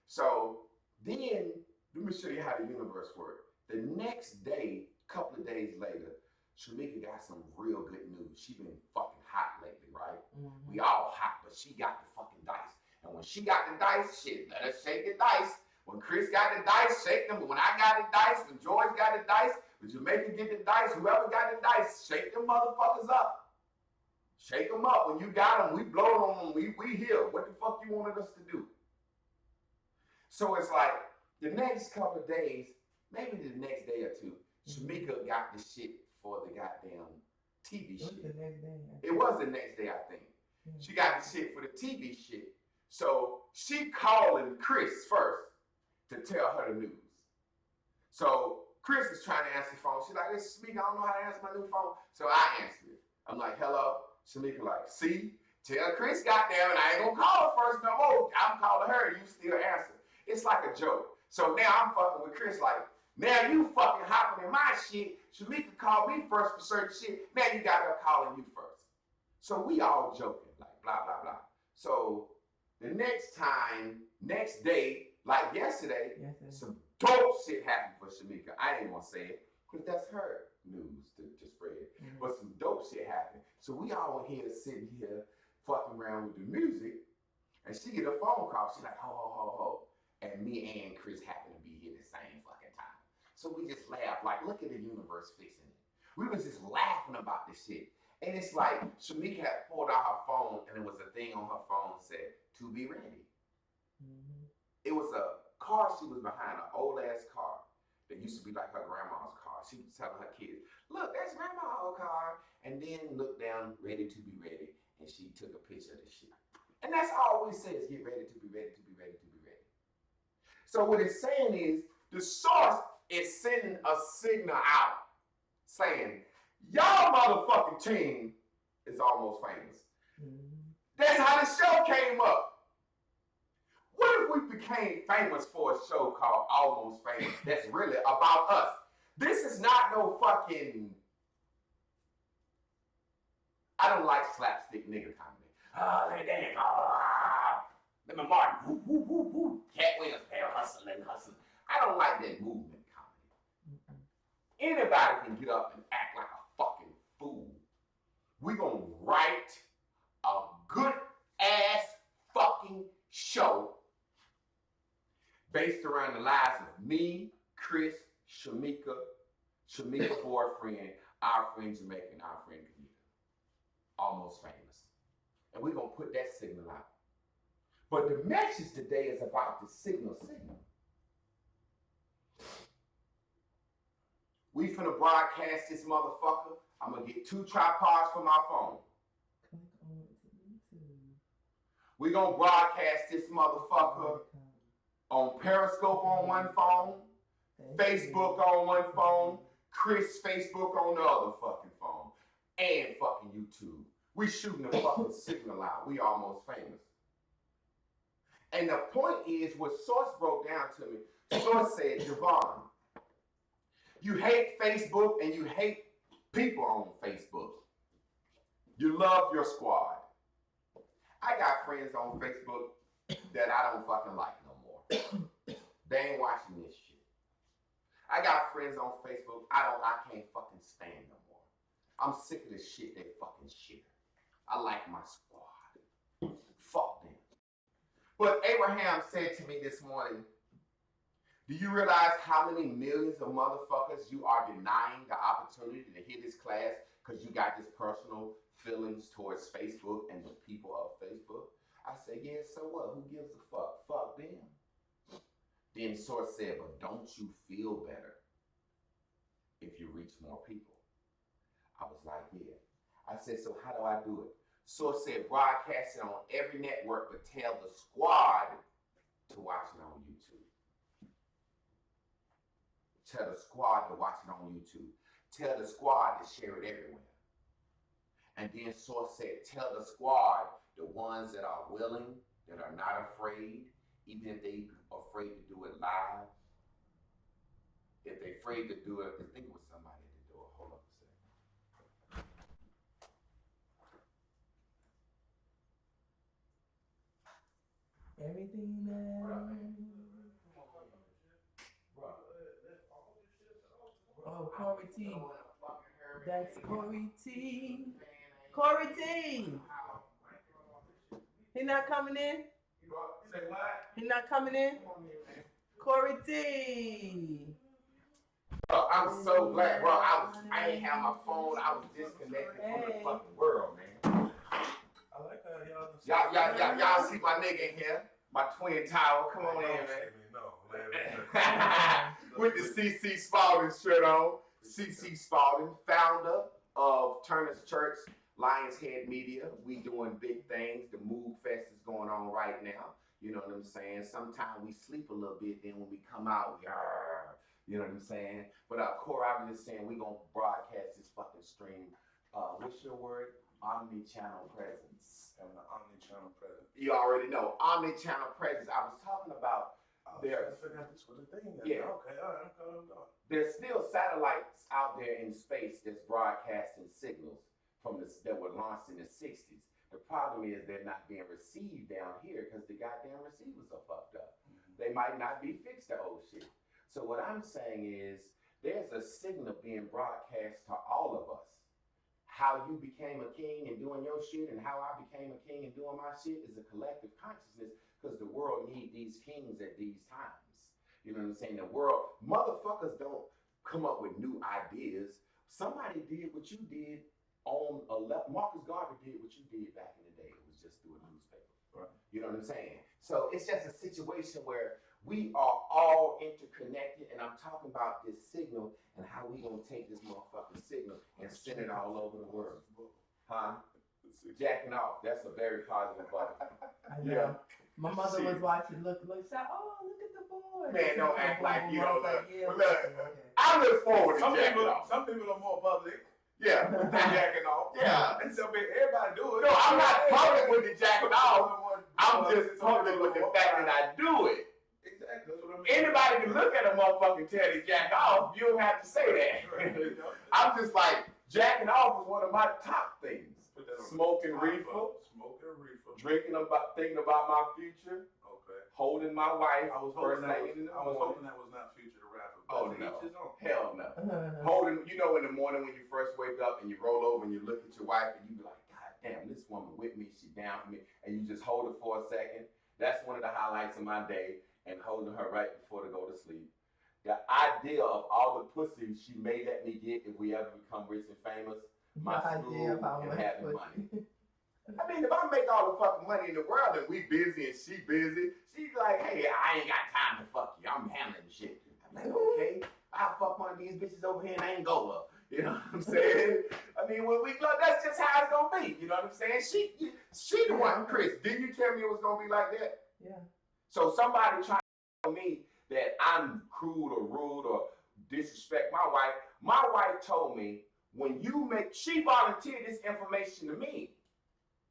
So then, let me show you how the universe works. The next day, a couple of days later, Shamika got some real good news. She been fucking hot lately, right? Mm-hmm. We all hot, but she got the fucking dice. And when she got the dice, shit, let her shake the dice. When Chris got the dice, shake them. When I got the dice, when George got the dice, when Jamaica get the dice, whoever got the dice, shake them motherfuckers up. Shake them up. When you got them, we blow on them. We here. What the fuck you wanted us to do? So it's like the next couple of days, maybe the next day or two, Shamika got the shit for the goddamn TV shit. The next day? It was the next day, I think. She got the shit for the TV shit. So she calling Chris first to tell her the news. So Chris is trying to answer the phone. She's like, "This is Shamika, I don't know how to answer my new phone." So I answered it. I'm like, "Hello." Shamika like, "See, tell Chris goddamn, and I ain't gonna call her first no more. I'm calling her, and you still answer." It's like a joke. So now I'm fucking with Chris like, now you fucking hopping in my shit. Shamika called me first for certain shit. Now you got her calling you first. So we all joking, like blah, blah, blah. So the next day, like yesterday, some dope shit happened for Shamika. I ain't gonna say it, because that's her news to spread. But some dope shit happened. So we all in here sitting here fucking around with the music, and she get a phone call. She's like, "Ho, ho, ho, ho." And me and Chris happen to be here the same fucking time. So we just laugh, like, look at the universe fixing it. We was just laughing about this shit. And it's like, Shamika had pulled out her phone, and it was a thing on her phone that said, "To be ready." It was a car she was behind, an old ass car that used to be like her grandma's car. She was telling her kids, "Look, that's grandma's old car." And then look down, "Ready to be ready." And she took a picture of the shit. And that's all we say is get ready to be ready to be ready to be ready. So what it's saying is, the source is sending a signal out saying, y'all motherfucking team is almost famous. That's how the show came up. What if we became famous for a show called Almost Famous that's really about us? This is not no fucking... I don't like slapstick nigga comedy. Oh, let me dance. Let me Martin. Woo, woo, woo, woo. Cat Williams, hustling. I don't like that movement comedy. Anybody can get up and act like a fucking fool. We're gonna write a good ass fucking show based around the lives of me, Chris, Shamika boyfriend, our friend Jamaica, and our friend Kanita. Almost Famous. And we're gonna put that signal out. But the message today is about the signal. We finna broadcast this motherfucker. I'm gonna get 2 tripods for my phone. We gonna broadcast this motherfucker on Periscope on one phone, Facebook on one phone, Chris Facebook on the other fucking phone, and fucking YouTube. We shooting the fucking signal out. We almost famous. And the point is, what Source broke down to me, Source said, Javon, you hate Facebook and you hate people on Facebook. You love your squad. I got friends on Facebook that I don't fucking like no more. They ain't watching this shit. I got friends on Facebook I can't fucking stand no more. I'm sick of this shit they fucking share. I like my squad. Fuck them. But Abraham said to me this morning, do you realize how many millions of motherfuckers you are denying the opportunity to hear this class because you got this personal feelings towards Facebook and the people of Facebook? I said, yeah, so what? Who gives a fuck? Fuck them. Then Source said, but don't you feel better if you reach more people? I was like, yeah. I said, so how do I do it? Source said, broadcast it on every network, but tell the squad to watch it on YouTube. Tell the squad to watch it on YouTube. Tell the squad to share it everywhere. And then Source said, tell the squad, the ones that are willing, that are not afraid, even if they are afraid to do it live, if they're afraid to do it, I think it was somebody to do it. Hold up a second. Everything that... Oh, Corey T. That's Corey T. Corey T. He not coming in? Say what? He not coming in? Come on here, man. Corey T. I'm so glad, bro. I ain't have my phone. I was disconnected from the fucking world, man. I like how Y'all see my nigga in here, my twin tower. Come on in, man. With the CC Spalding shirt on. CC Spalding, founder of Turner's Church, Lions Head Media. We doing big things. The Move Fest is going on right now. You know what I'm saying? Sometimes we sleep a little bit, then when we come out, you know what I'm saying? But Corey, I was just saying we gonna broadcast this fucking stream. What's your word? Omni-channel presence. And the omni-channel presence. You already know. Omni-channel presence. I was talking about I forgot this was a thing. Yeah. Okay, all right, I'm going. There's still satellites out there in space that's broadcasting signals from that were launched in the 60s. The problem is they're not being received down here because the goddamn receivers are fucked up. They might not be fixed to old shit. So what I'm saying is there's a signal being broadcast to all of us. How you became a king and doing your shit and how I became a king and doing my shit is a collective consciousness because the world need these kings at these times. You know what I'm saying? The world, motherfuckers don't come up with new ideas. Somebody did what you did on a left. Marcus Garvey did what you did back in the day. It was just through a newspaper. Right. You know what I'm saying? So it's just a situation where we are all interconnected, and I'm talking about this signal and how we gonna take this motherfucking signal and send it all over the world. Huh? Jacking off. That's a very positive button. I know. Yeah. My mother was watching, look, shout, oh, look at the boy. Man, don't act like you don't look. Yeah, I look forward to jacking off. Some people are more public. Yeah, with the jacking off. Yeah. And so everybody do it. No, I'm not public with the jacking off. I'm just public with the fact that I do it. Exactly. That's what I mean. Anybody can look at a motherfucking tell they jack off. You don't have to say that. I'm just like, jacking off is one of my top things. Smoking reefer. Thinking about my future. Okay. Holding my wife. I was hoping that was not Future the rapper. Oh no. Hell no. Holding, you know, in the morning when you first wake up and you roll over and you look at your wife and you be like, God damn, this woman with me, she down for me, and you just hold her for a second. That's one of the highlights of my day, and holding her right before to go to sleep. The idea of all the pussy she may let me get if we ever become rich and famous, my school and having money. I mean, if I make all the fucking money in the world and we busy and she busy, she's like, hey, I ain't got time to fuck you. I'm handling shit. I'm like, okay, I'll fuck one of these bitches over here in Angola. You know what I'm saying? I mean, when we go, that's just how it's gonna be. You know what I'm saying? She the one, Chris. Didn't you tell me it was gonna be like that? Yeah. So somebody trying to tell me that I'm crude or rude or disrespect my wife. My wife told me she volunteered this information to me.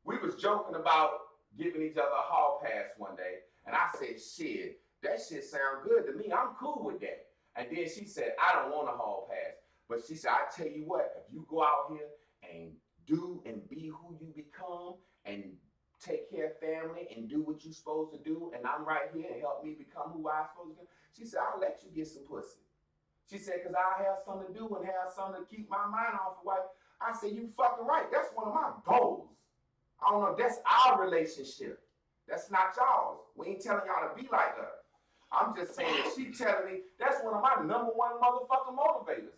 We was joking about giving each other a hall pass one day, and I said, shit, that shit sound good to me. I'm cool with that. And then she said, I don't want a hall pass. But she said, I tell you what, if you go out here and do and be who you become and take care of family and do what you're supposed to do, and I'm right here and help me become who I'm supposed to be, she said, I'll let you get some pussy. She said, because I have something to do and have something to keep my mind off of wife. I said, you fucking right. That's one of my goals. I don't know, that's our relationship. That's not y'all's. We ain't telling y'all to be like her. I'm just saying, she telling me that's one of my number one motherfucking motivators.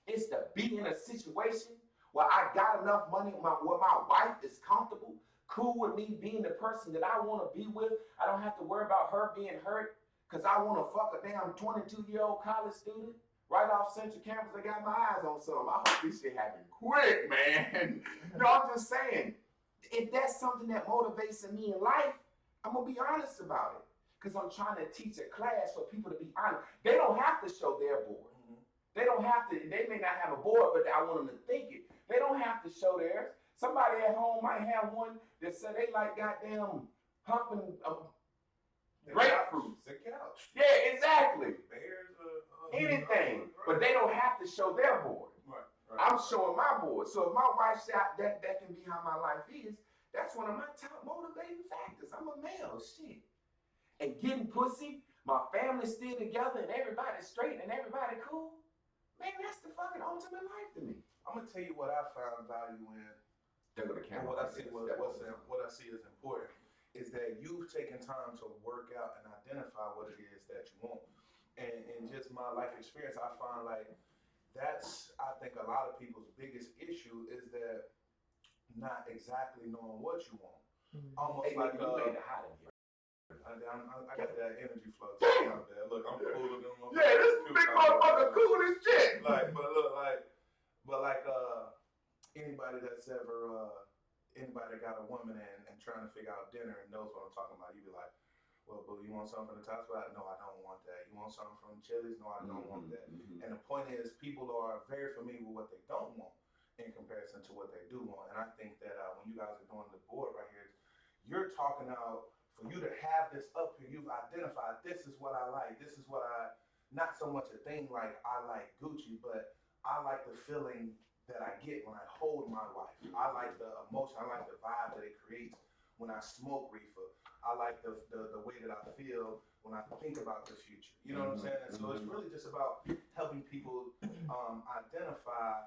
Is to be in a situation where I got enough money where my wife is comfortable, cool with me being the person that I want to be with. I don't have to worry about her being hurt because I want to fuck a damn 22-year-old college student right off Central Campus. I got my eyes on some. I hope this shit happen quick, man. No, I'm just saying, if that's something that motivates me in life, I'm going to be honest about it. Because I'm trying to teach a class for people to be honest. They don't have to show their board. They don't have to, they may not have a board, but I want them to think it. They don't have to show theirs. Somebody at home might have one that said they like goddamn humping grapefruits. The couch. Yeah, exactly. Bears, anything. But they don't have to show their board. Right. I'm showing my board. So if my wife said that can be how my life is, that's one of my top motivating factors. I'm a male, shit. And getting pussy, my family's still together and everybody's straight and everybody cool. Man, that's the fucking ultimate life to me. I'm gonna tell you what I found value in. They're gonna count. What I see as important is that you've taken time to work out and identify what it is that you want. And in just my life experience, I find like that's I think a lot of people's biggest issue is that not exactly knowing what you want. Almost Hey, like nigga, you made it hot in here. I got that energy flow out there. Look, I'm cooler than motherfucker. Yeah, this big motherfucker cool as shit. Like, but like anybody that's ever anybody that got a woman and trying to figure out dinner and knows what I'm talking about, you be like, well, boo, you want something from the top spot? No, I don't want that. You want something from Chili's? No, I don't want that. And the point is, people are very familiar with what they don't want in comparison to what they do want. And I think that when you guys are doing the board right here, you're talking out for you to have this up here. You've identified this is what I like. This is what I, not so much a thing like I like Gucci, but I like the feeling that I get when I hold my wife. I like the emotion. I like the vibe that it creates when I smoke reefer. I like the way that I feel when I think about the future. You know what I'm saying? And so it's really just about helping people identify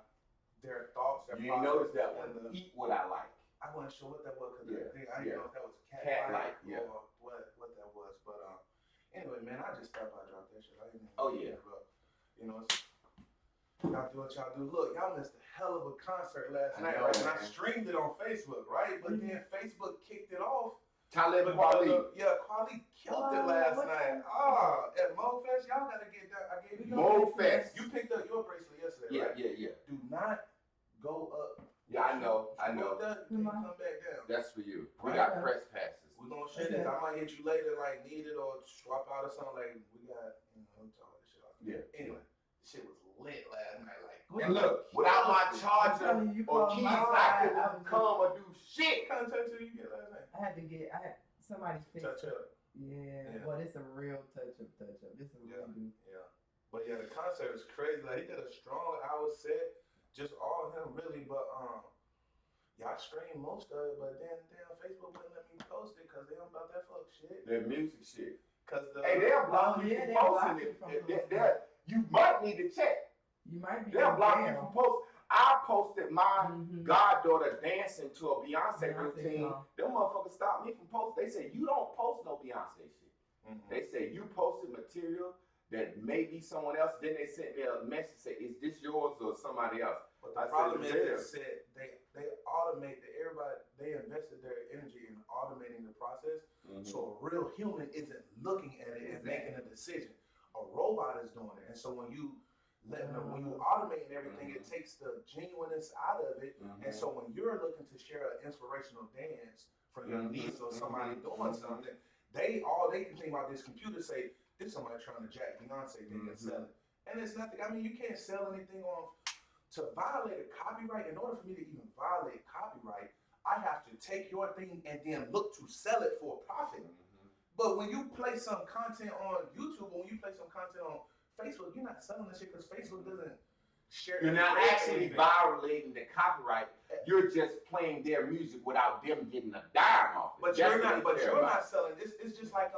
their thoughts, their You ain't noticed that one. and Eat what I like. I wasn't sure what that was because I Yeah, didn't know if that was Cat-like, yeah. or what that was. But anyway, man, I just thought I dropped that shit. I didn't even Oh, yeah. but, you know, it's, y'all do what y'all do. Look, y'all missed a hell of a concert last night, know, right? And I man. streamed it on Facebook, right? But then Facebook kicked it off. Talib Kweli. Yeah, Kweli killed it last night. At MoFest, y'all gotta get that. I gave you MoFest. You picked up your bracelet yesterday, Yeah, right? yeah. Do not go up. Yeah, I know. You can come back down. That's for you. We Right. got press passes. We're gonna share this. I might hit you later, like need it or swap out or something. Like we got, I'm talking this shit out. Yeah. Anyway, this shit was lit last night. Like, And look, without my charger telling you, or Paul, keys, my I ride, I couldn't was come or do shit. what kind of tattoo you get last night? I had somebody's face. Touch up. Yeah, Yeah. well, it's a real touch up. This is Yeah. really Yeah. But yeah, the concert was crazy. Like he did a strong hour set, just all of him really. But y'all streamed most of it, but then damn Facebook wouldn't let me post it because they don't about that fuck shit. That music shit. Cause the Hey, they'll block you yeah, from they'll block posting you it. from You might need to check. You might be. They'll block you from post. I posted my Mhm. goddaughter dancing to a Beyonce Beyonce routine. song. Them motherfuckers stopped me from posting. They said, you don't post no Beyonce shit. They say you posted material that may be someone else. Then they sent me a message say, is this yours or somebody else? But the I problem said, is that they automate everybody. They invested their energy in automating the process, so a real human isn't looking at it and making a decision. A robot is doing it, and so when you when you automate everything, it takes the genuineness out of it. And so when you're looking to share an inspirational dance from your niece or somebody doing something, all they can think about this computer say this is somebody trying to jack Beyonce thing and sell it, and it's nothing. I mean, you can't sell anything on. To violate a copyright, in order for me to even violate copyright, I have to take your thing and then look to sell it for a profit. But when you play some content on YouTube or when you play some content on Facebook, you're not selling this shit because Facebook doesn't share. You're not actually violating the copyright. You're just playing their music without them getting a dime off it. But you're not selling. It's just like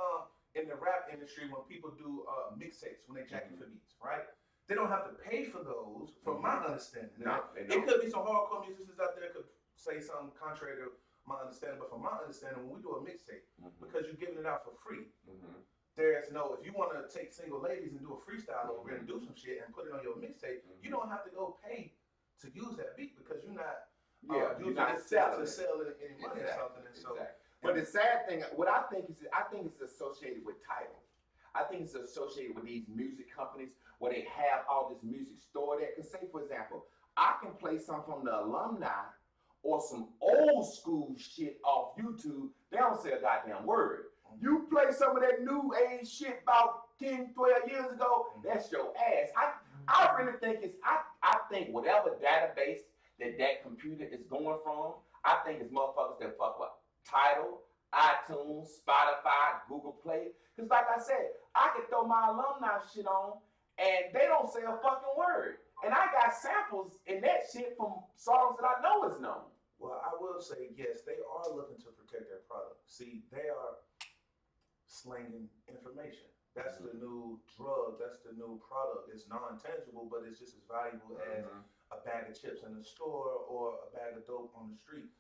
in the rap industry when people do mixtapes when they jack you for beats, right? They don't have to pay for those, from my understanding. No, it could be some hardcore musicians out there could say something contrary to my understanding, but from my understanding, when we do a mixtape, because you're giving it out for free, there's no, if you want to take single ladies and do a freestyle over it and do some shit and put it on your mixtape, you don't have to go pay to use that beat because you're not you're not to selling sell any money or something. And so, but the sad thing, what I think it's associated with title. I think it's associated with these music companies where they have all this music stored there. Because say, for example, I can play something from the alumni or some old school shit off YouTube. They don't say a goddamn word. You play some of that new age shit about 10, 12 years ago, that's your ass. I really think I think whatever database that computer is going from, I think it's motherfuckers that fuck with Tidal, iTunes, Spotify, Google Play. Because like I said, I can throw my alumni shit on and they don't say a fucking word. And I got samples in that shit from songs that I know is known. Well, I will say, yes, they are looking to protect their product. See, they are slanging information. That's the new drug. That's the new product. It's non-tangible, but it's just as valuable as a bag of chips in the store or a bag of dope on the street.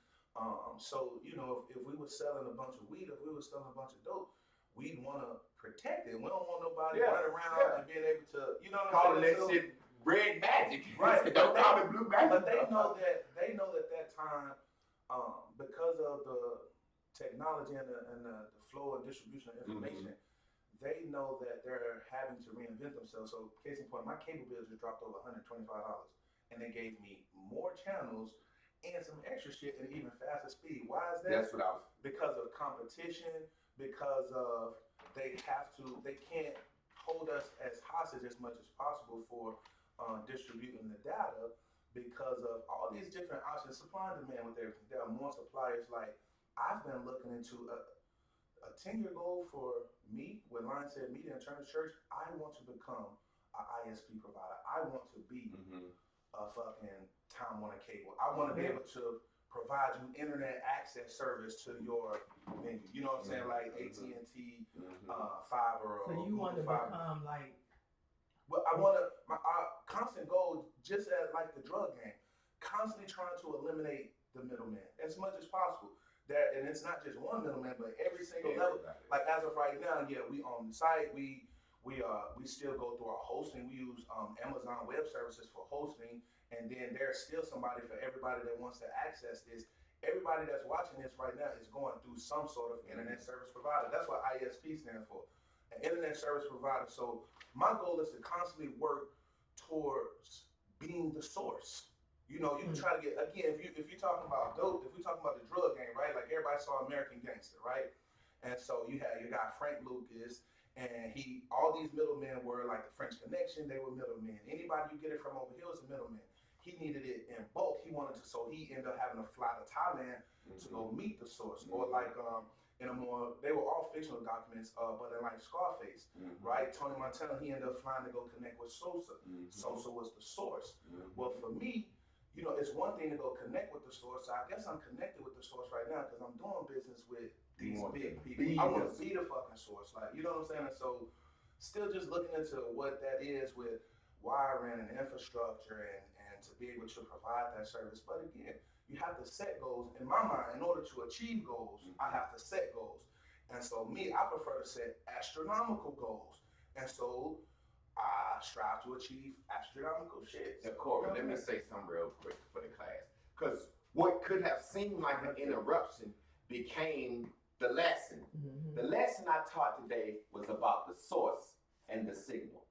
So you know, if we were selling a bunch of weed, if we were selling a bunch of dope, we'd want to protect it. We don't want nobody running around and being able to, you know what I'm Calling saying? that shit red magic. Right. Don't call it blue magic. But they know that time, because of the technology and the flow and distribution of information, they know that they're having to reinvent themselves. So case in point, my cable bill just dropped over $125, and they gave me more channels and some extra shit and even faster speed. Why is that? That's what I was. Because of competition, because of they can't hold us as hostage as much as possible for distributing the data because of all these different options, supply and demand with everything. There are more suppliers. Like I've been looking into a 10-year goal for me with Lion Said Media and Turner Church. I want to become an ISP provider. I want to be a fucking Time Warner Cable. I want to be able to provide you internet access service to your venue. You know what I'm saying? Like AT&T fiber or So you want to Google fiber. become like, But I want to. Our constant goal, just as like the drug game, constantly trying to eliminate the middleman as much as possible. That, and it's not just one middleman, but every single level. Like as of right now, yeah, we own the site. We still go through our hosting. We use Amazon Web Services for hosting. And then there's still somebody for everybody that wants to access this. Everybody that's watching this right now is going through some sort of internet service provider. That's what ISP stands for, an internet service provider. So my goal is to constantly work towards being the source. You know, you can try to get, again, if you're talking about dope, if we're talking about the drug game, right? Like everybody saw American Gangster, right? And so you had your guy Frank Lucas, and all these middlemen were like the French Connection. They were middlemen. Anybody you get it from over here was a middleman. He needed it in bulk. He wanted to, so he ended up having to fly to Thailand to go meet the source. Or like in a more, they were all fictional documents, but in like Scarface, right? Tony Montana, he ended up flying to go connect with Sosa. Sosa was the source. Well, for me, you know, it's one thing to go connect with the source. So I guess I'm connected with the source right now because I'm doing business with these big people. I want to be the fucking source. Like, you know what I'm saying? And so still just looking into what that is with wiring and infrastructure and to be able to provide that service. But again, you have to set goals. In my mind, in order to achieve goals, I have to set goals. And so me, I prefer to set astronomical goals. And so I strive to achieve astronomical shit. Now, Corbin, let me say something real quick for the class. Because what could have seemed like an interruption became the lesson. The lesson I taught today was about the source and the signal.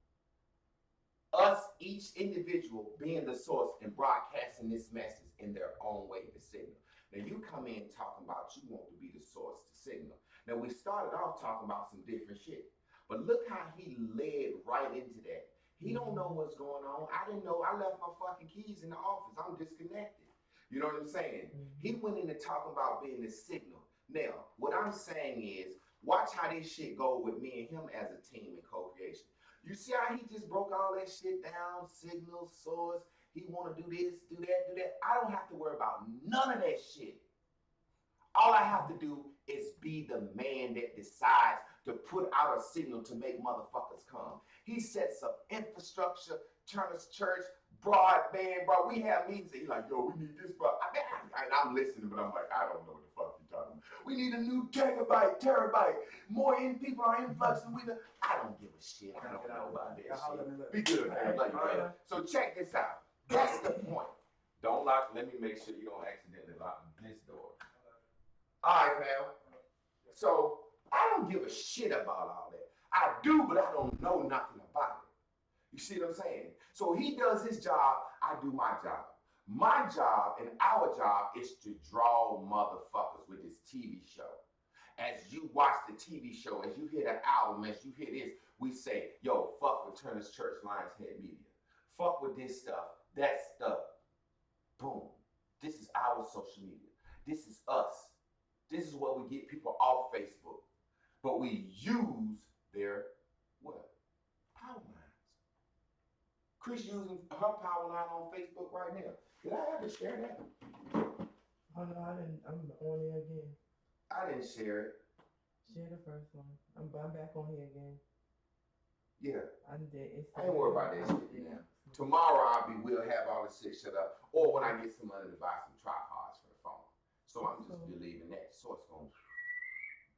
Us, each individual being the source and broadcasting this message in their own way, the signal. Now you come in talking about you want to be the source, the signal. Now we started off talking about some different shit, but look how he led right into that. He don't know what's going on. I didn't know. I left my fucking keys in the office. I'm disconnected. You know what I'm saying? He went into talking about being the signal. Now, what I'm saying is, watch how this shit go with me and him as a team in co-creation. You see how he just broke all that shit down, signal, source, he want to do this, do that, do that. I don't have to worry about none of that shit. All I have to do is be the man that decides to put out a signal to make motherfuckers come. He sets up infrastructure, Turner's Church, broadband, bro. We have meetings and he's like, yo, we need this, bro. And I'm listening, but I'm like, I don't know what the fuck you're talking about. We need a new terabyte. More people are influxing. I don't give a shit. I don't know about that shit. Be good, man. Like, so check this out. That's the point. Don't lock. Let me make sure you don't accidentally lock this door. All right, fam. So I don't give a shit about all that. I do, but I don't know nothing about it. You see what I'm saying? So he does his job. I do my job. My job and our job is to draw motherfuckers with this TV show. As you watch the TV show, as you hear the album, as you hear this, we say, yo, fuck with Turner's Church, Lions Head Media. Fuck with this stuff, that stuff. Boom. This is our social media. This is us. This is what we get people off Facebook. But we use their, what? Power lines. Chris using her power line on Facebook right now. Did I ever share that? Oh no, I didn't. I'm on here again. I didn't share it. Share the first one. I'm back on here again. Yeah. I ain't worried about that shit now. Tomorrow we'll have all the shit shut up. Or when I get some money to buy some tripods for the phone. So I'm I'm just believing that source going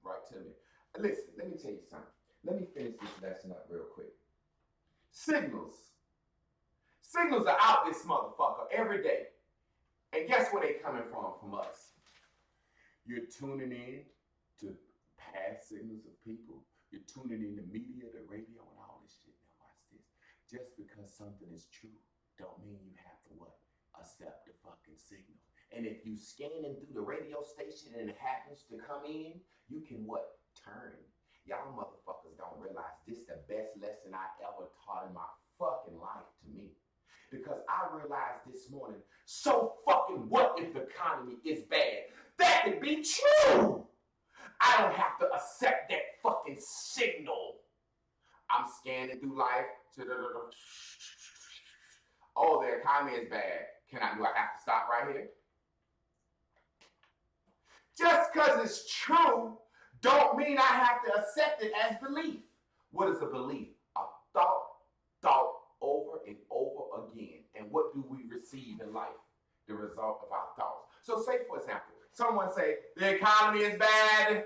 right to me. Listen, let me tell you something. Let me finish this lesson up real quick. Signals. Signals are out this motherfucker every day. And guess where they coming from us? You're tuning in to past signals of people. You're tuning in to media, the radio, and all this shit. Now watch this. Just because something is true don't mean you have to what? Accept the fucking signal. And if you scanning through the radio station and it happens to come in, you can what? Turn. Y'all motherfuckers don't realize this the best lesson I ever taught in my fucking life to me. Because I realized this morning, so fucking what if the economy is bad? That could be true. I don't have to accept that fucking signal. I'm scanning through life. Oh, the economy is bad. Do I have to stop right here? Just because it's true don't mean I have to accept it as belief. What is a belief? A thought over and over again. And what do we receive in life? The result of our thoughts. So say, for example, someone say, the economy is bad.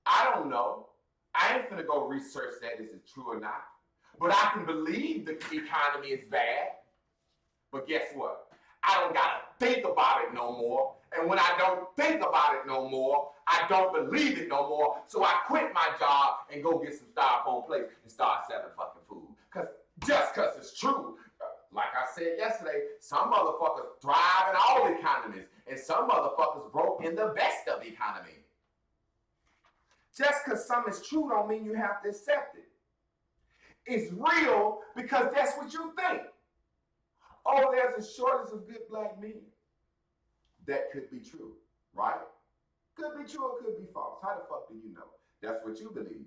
I don't know. I ain't finna go research that, is it true or not? But I can believe the economy is bad. But guess what? I don't gotta think about it no more. And when I don't think about it no more, I don't believe it no more. So I quit my job and go get some styrofoam plates and start selling fucking food. Just cause it's true. Like I said yesterday, some motherfuckers thrive in all economies, and some motherfuckers broke in the best of economy. Just because something is true don't mean you have to accept it. It's real because that's what you think. Oh, there's a shortage of good black men. That could be true, right? Could be true or could be false. How the fuck do you know? That's what you believe.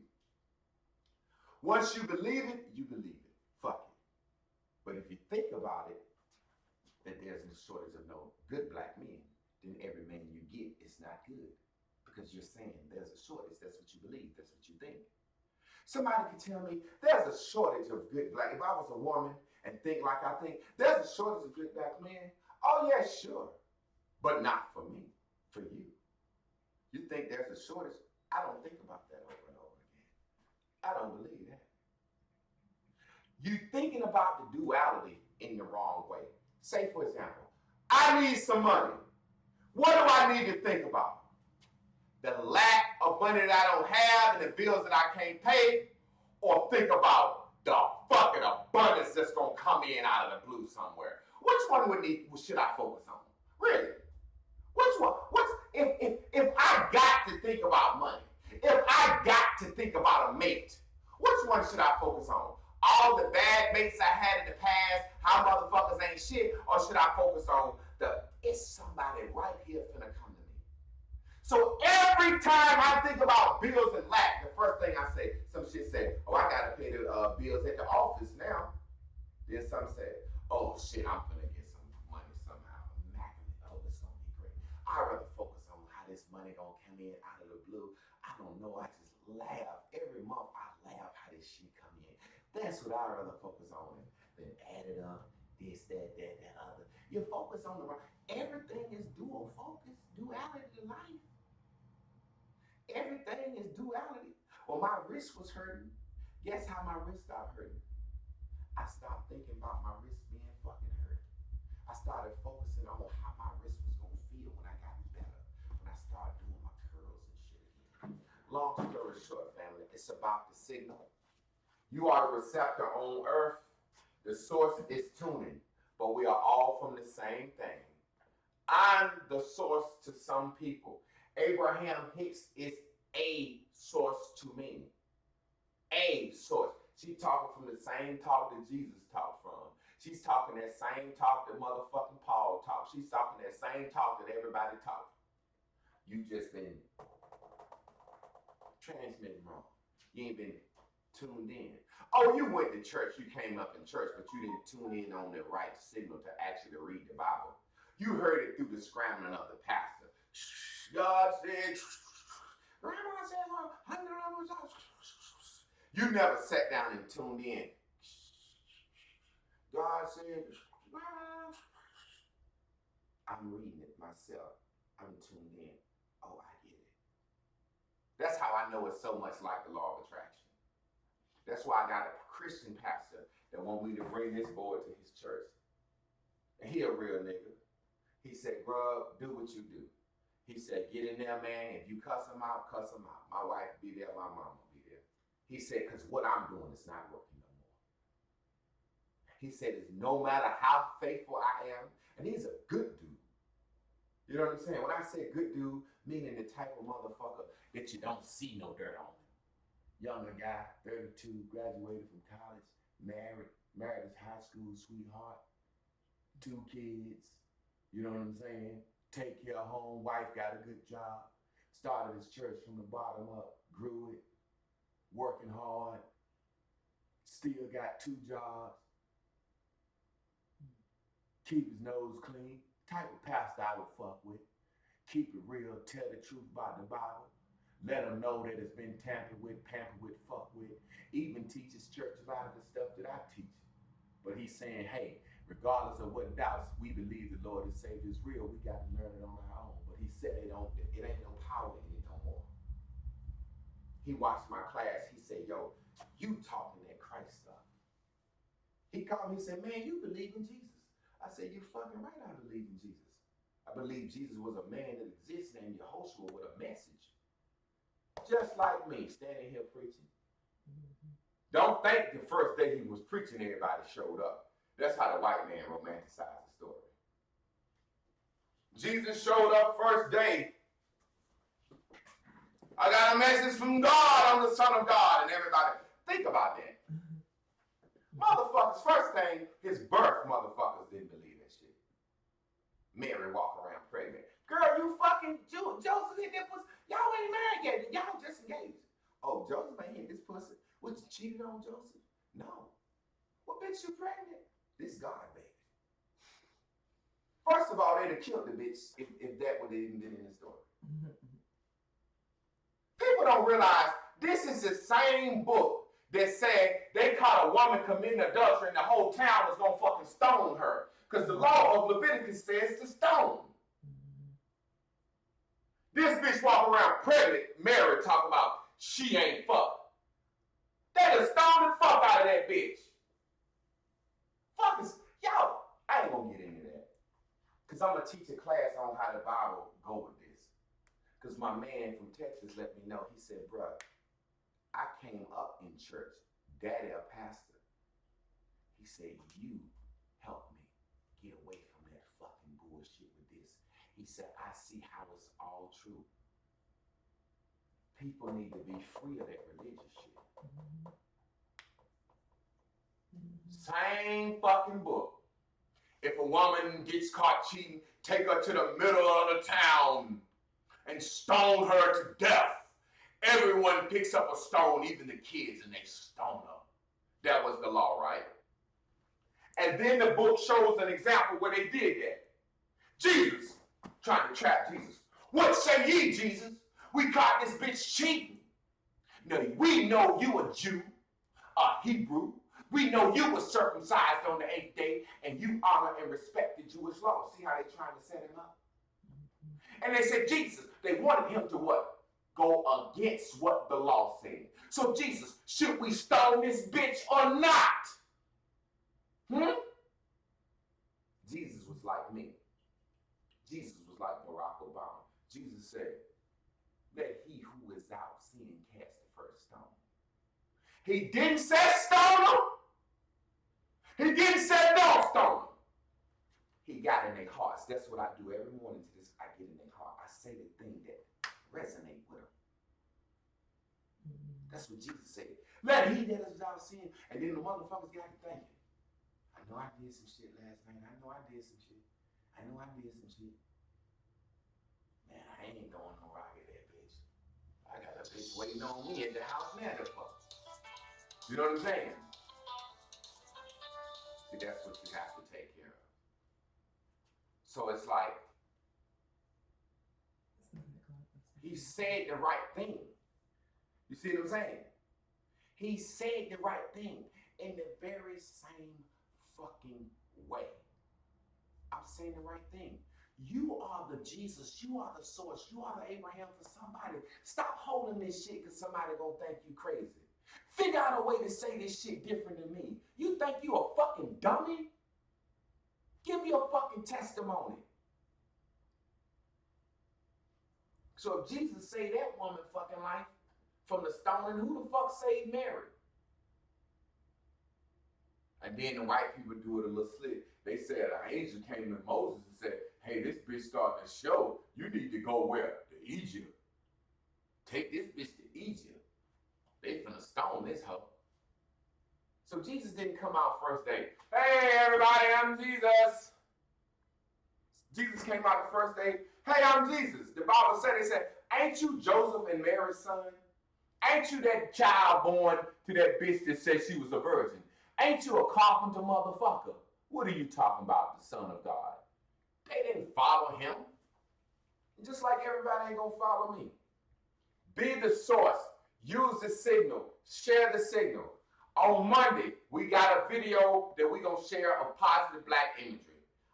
Once you believe it, you believe it. Fuck it. But if you think about it, that there's a shortage of no good black men, then every man you get is not good. Because you're saying there's a shortage. That's what you believe. That's what you think. Somebody could tell me there's a shortage of good black. If I was a woman and think like I think, there's a shortage of good black men. Oh yeah, sure. But not for me, for you. You think there's a shortage? I don't think about that over and over again. I don't believe that. You're thinking about the duality in the wrong way. Say, for example, I need some money. What do I need to think about? The lack of money that I don't have and the bills that I can't pay? Or think about the fucking abundance that's going to come in out of the blue somewhere? Which one should I focus on? Really? Which one? If I got to think about money, if I got to think about a mate, which one should I focus on? All the bad mates I had in the past, how motherfuckers ain't shit, or should I focus on it's somebody right here finna come to me? So every time I think about bills and lack, the first thing I say, some shit say, oh, I gotta pay the bills at the office now. Then some say, oh shit, I'm finna get some money somehow. Immaculate. Oh, it's gonna be great. I'd rather focus on how this money gonna come in out of the blue. I don't know. I just laugh. Every month I laugh how this shit come in. That's what I'd rather focus on than add it up, this, that, other. You focus on the right. Everything is dual focus, duality to life. Everything is duality. Well, my wrist was hurting. Guess how my wrist stopped hurting? I stopped thinking about my wrist being fucking hurt. I started focusing on how my wrist was gonna feel when I got better, when I started doing my curls and shit again. Long story short, family, it's about the signal. You are the receptor on earth. The source is tuning, but we are all from the same thing. I'm the source to some people. Abraham Hicks is a source to me. A source. She's talking from the same talk that Jesus talked from. She's talking that same talk that motherfucking Paul talked. She's talking that same talk that everybody talked. You just been transmitting wrong. You ain't been tuned in. Oh, you went to church. You came up in church, but you didn't tune in on the right signal to actually read the Bible. You heard it through the scrambling of the pastor. God said, Grandma said, you never sat down and tuned in. God said, I I'm reading it myself. I'm tuned in. Oh, I get it. That's how I know it's so much like the law of attraction. That's why I got a Christian pastor that want me to bring this boy to his church. And he a real nigga. He said, Grub, do what you do. He said, get in there, man. If you cuss him out, cuss him out. My wife be there, my mama be there. He said, because what I'm doing is not working no more. He said, it's no matter how faithful I am, and he's a good dude. You know what I'm saying? When I say good dude, meaning the type of motherfucker that you don't see no dirt on him. Younger guy, 32, graduated from college, married his high school sweetheart, 2 kids, you know what I'm saying? Take care of home, wife got a good job, started his church from the bottom up, grew it, working hard, still got 2 jobs, keep his nose clean, type of pastor I would fuck with, keep it real, tell the truth about the Bible. Let them know that it's been tampered with, pampered with, fucked with. Even teaches church a lot of the stuff that I teach. But he's saying, hey, regardless of what doubts, we believe the Lord and Savior is real. We got to learn it on our own. But he said it ain't no power in it no more. He watched my class. He said, yo, you talking that Christ stuff. He called me and said, man, you believe in Jesus. I said, you fucking right, I believe in Jesus. I believe Jesus was a man that exists named Yehoshua with a message. Just like me, standing here preaching. Don't think the first day he was preaching, everybody showed up. That's how the white man romanticized the story. Jesus showed up first day. I got a message from God. I'm the Son of God. And everybody, think about that. Motherfuckers, first thing, his birth, motherfuckers didn't believe that shit. Mary walk around pregnant. Girl, you fucking Joseph hit that pussy. Y'all ain't married yet. Y'all just engaged. Oh, Joseph ain't hit this pussy. What, you cheated on Joseph? No. What bitch you pregnant? This God baby. First of all, they'd have killed the bitch if that would have even been in the story. People don't realize this is the same book that said they caught a woman committing adultery and the whole town was gonna fucking stone her. Because the law of Leviticus says to stone. This bitch walk around pregnant, Mary talk about she ain't fucked. They done stoned the fuck out of that bitch. Fuckers, y'all, I ain't gonna get into that. Because I'm gonna teach a class on how the Bible go with this. Because my man from Texas let me know, he said, bruh, I came up in church, daddy a pastor. He said, you helped me get away from that fucking bullshit with this. He said, I see how it's all true. People need to be free of that religious shit. Same fucking book. If a woman gets caught cheating, take her to the middle of the town and stone her to death. Everyone picks up a stone, even the kids, and they stone her. That was the law, right? And then the book shows an example where they did that. Jesus, trying to trap Jesus. What say ye, Jesus? We caught this bitch cheating. Now, we know you a Jew, a Hebrew. We know you were circumcised on the 8th day, and you honor and respect the Jewish law. See how they trying to set him up? And they said, Jesus, they wanted him to what? Go against what the law said. So, Jesus, should we stone this bitch or not? Jesus was like me. Jesus was like Barack Obama. Jesus said, let he who is out sin cast the first stone. He didn't say stone him. He didn't say don't stone him. He got in their hearts. That's what I do every morning to this. I get in their heart. I say the thing that resonate with them. That's what Jesus said. Let he that is without sin. And then the motherfuckers got to thinking. I know I did some shit last night. I know I did some shit. Man, I ain't going no rocket that bitch. I got a bitch waiting on me at the house now to fuck. You know what I'm saying? See, that's what you have to take care of. So it's like, he said the right thing. You see what I'm saying? He said the right thing in the very same fucking way. I'm saying the right thing. You are the Jesus. You are the source. You are the Abraham for somebody. Stop holding this shit because somebody gonna think you crazy. Figure out a way to say this shit different than me. You think you a fucking dummy? Give me a fucking testimony. So if Jesus saved that woman fucking life from the stoning, who the fuck saved Mary? And then the white people do it a little slick. They said an angel came to Moses and said, hey, this bitch starting to show. You need to go where? To Egypt. Take this bitch to Egypt. They finna stone this hoe. So Jesus didn't come out first day. Hey, everybody, I'm Jesus. Jesus came out the first day. Hey, I'm Jesus. The Bible said, they said, ain't you Joseph and Mary's son? Ain't you that child born to that bitch that said she was a virgin? Ain't you a carpenter motherfucker? What are you talking about, the Son of God? They didn't follow him. Just like everybody ain't gonna follow me. Be the source. Use the signal. Share the signal. On Monday, we got a video that we gonna share of positive black imagery.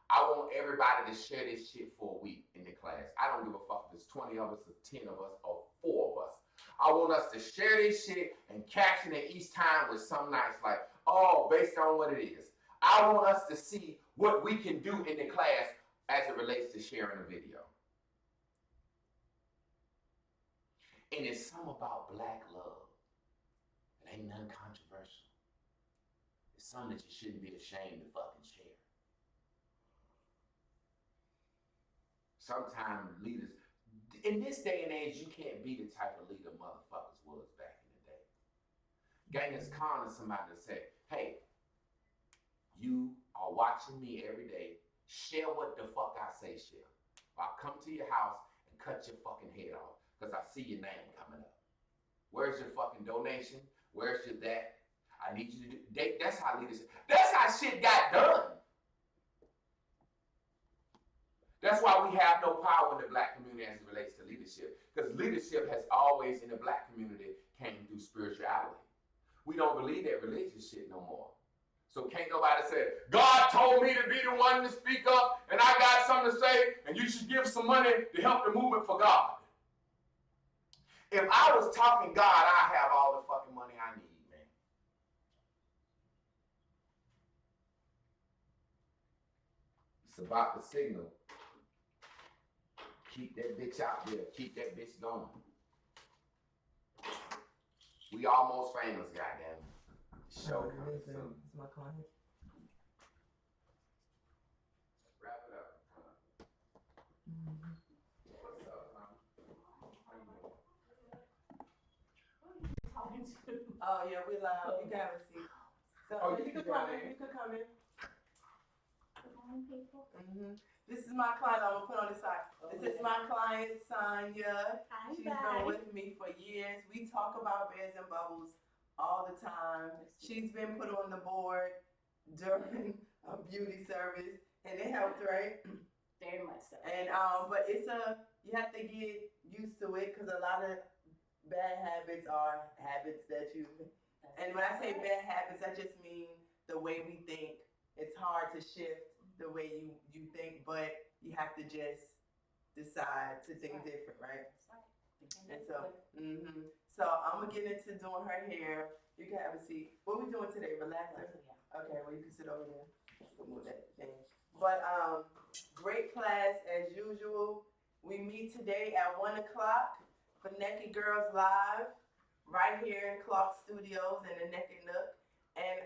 I want everybody to share this shit for a week in the class. I don't give a fuck if it's 20 of us or 10 of us or 4 of us. I want us to share this shit and caption it each time with something nice like, oh, based on what it is. I want us to see what we can do in the class as it relates to sharing a video. And it's something about black love. It ain't nothing controversial. It's something that you shouldn't be ashamed to fucking share. Sometimes leaders, in this day and age, you can't be the type of leader motherfuckers was back in the day. Genghis Khan is somebody that said, hey, you are watching me every day. Share what the fuck I say share. I'll come to your house and cut your fucking head off because I see your name coming up. Where's your fucking donation? Where's your that? I need you to do. That's how leadership. That's how shit got done. That's why we have no power in the black community as it relates to leadership. Because leadership has always in the black community came through spirituality. We don't believe that religious shit no more. So can't nobody say, God told me to be the one to speak up and I got something to say and you should give some money to help the movement for God. If I was talking God, I have all the fucking money I need, man. It's about the signal. Keep that bitch out there. Keep that bitch going. We almost famous, goddamn. Show coming soon. It's my client. Wrap it up. What's up, man? How you doing? Oh yeah, we live. You can have a seat. So Oh, you you can can come go in. in. You can come in. Good morning, people. This is my client. I'm gonna put on the side. This is my client, Sonya. Hi, She's been with me for years. We talk about bears and bubbles all the time. She's been put on the board during a beauty service, and it helped, right? Very much so. And but you have to get used to it because a lot of bad habits are habits that you. And when I say bad habits, I just mean the way we think. It's hard to shift the way you think, but you have to just decide to think different, right? That's right. And so I'm gonna get into doing her hair. You can have a seat. What we doing today? Relaxing? Okay, well you can sit over there. Move that thing. But great class as usual. We meet today at 1 o'clock for Naked Girls Live, right here in Clark Studios in the Naked Nook. And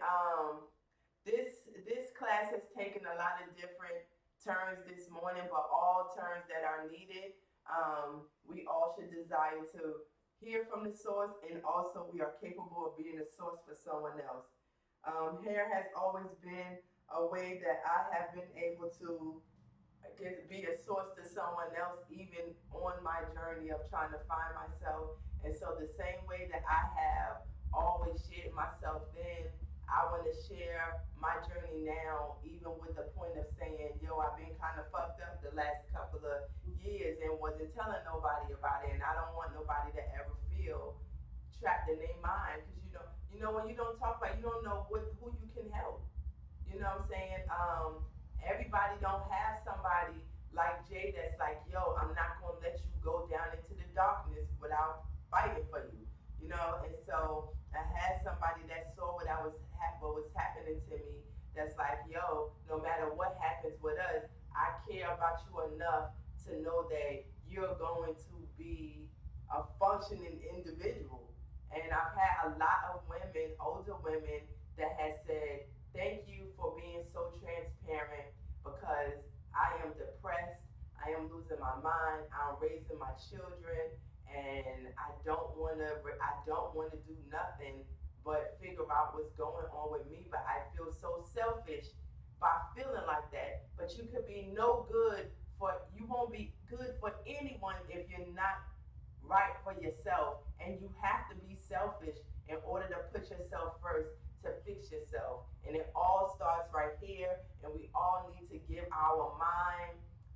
this class has taken a lot of different turns this morning, but all turns that are needed. We all should desire to hear from the source, and also we are capable of being a source for someone else. Hair has always been a way that I have been able to, I guess, be a source to someone else, even on my journey of trying to find myself. And so the same way that I have always shared myself then, I want to share my journey now, even with the point of saying, yo, I've been kind of fucked up the last couple of years and wasn't telling nobody about it. And I don't want nobody to ever feel trapped in their mind, because you know, when you don't talk about it, you don't know who you can help. You know what I'm saying? Everybody don't have somebody like Jay that's like, yo, I'm not gonna let you go down into the darkness without fighting for you, you know. And so I had somebody that saw what was happening to me. That's like, yo, no matter what happens with us, I care about you enough to know that you're going to be a functioning individual. And I've had a lot of women, older women, that has said, thank you for being so transparent because I am depressed, I am losing my mind, I'm raising my children, and I don't wanna do nothing but figure out what's going on with me. But I feel so selfish by feeling like that. But you could be no good for you won't be good for anyone if you're not right for yourself, and you have to be selfish in order to put yourself first to fix yourself. And it all starts right here, and we all need to give our mind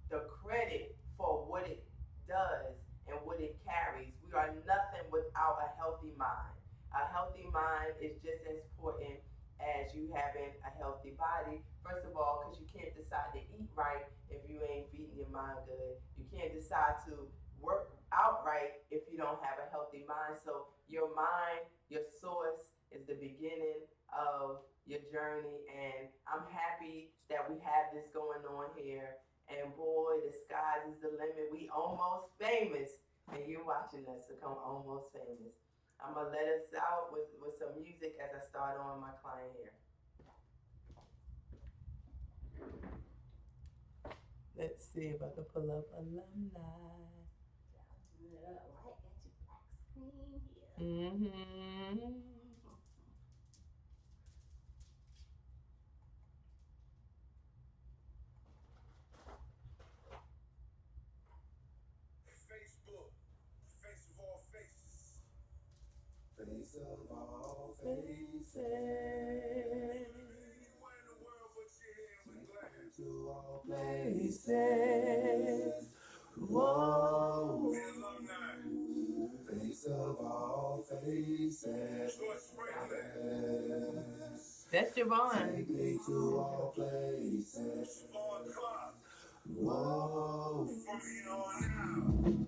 the credit for what it does and what it carries. We are nothing without a healthy mind. A healthy mind is just as important as you having a healthy body. First of all, because you can't decide to eat right if you ain't feeding your mind good. You can't decide to work outright if you don't have a healthy mind. So your mind, your source, is the beginning of your journey. And I'm happy that we have this going on here. And boy, the skies is the limit. We almost famous, and you're watching us become almost famous. I'm gonna let us out with some music as I start on my client here. Let's see if I can pull up alumni. Mm-hmm. Facebook, face of all faces. Face of all faces. Anywhere in the world but you're here, we're glad. To all places. Whoa. The alumni, Face of all faces. George Franklin, That's Javon. Take me to all places. Siobhan Clark, Whoa. from here on out.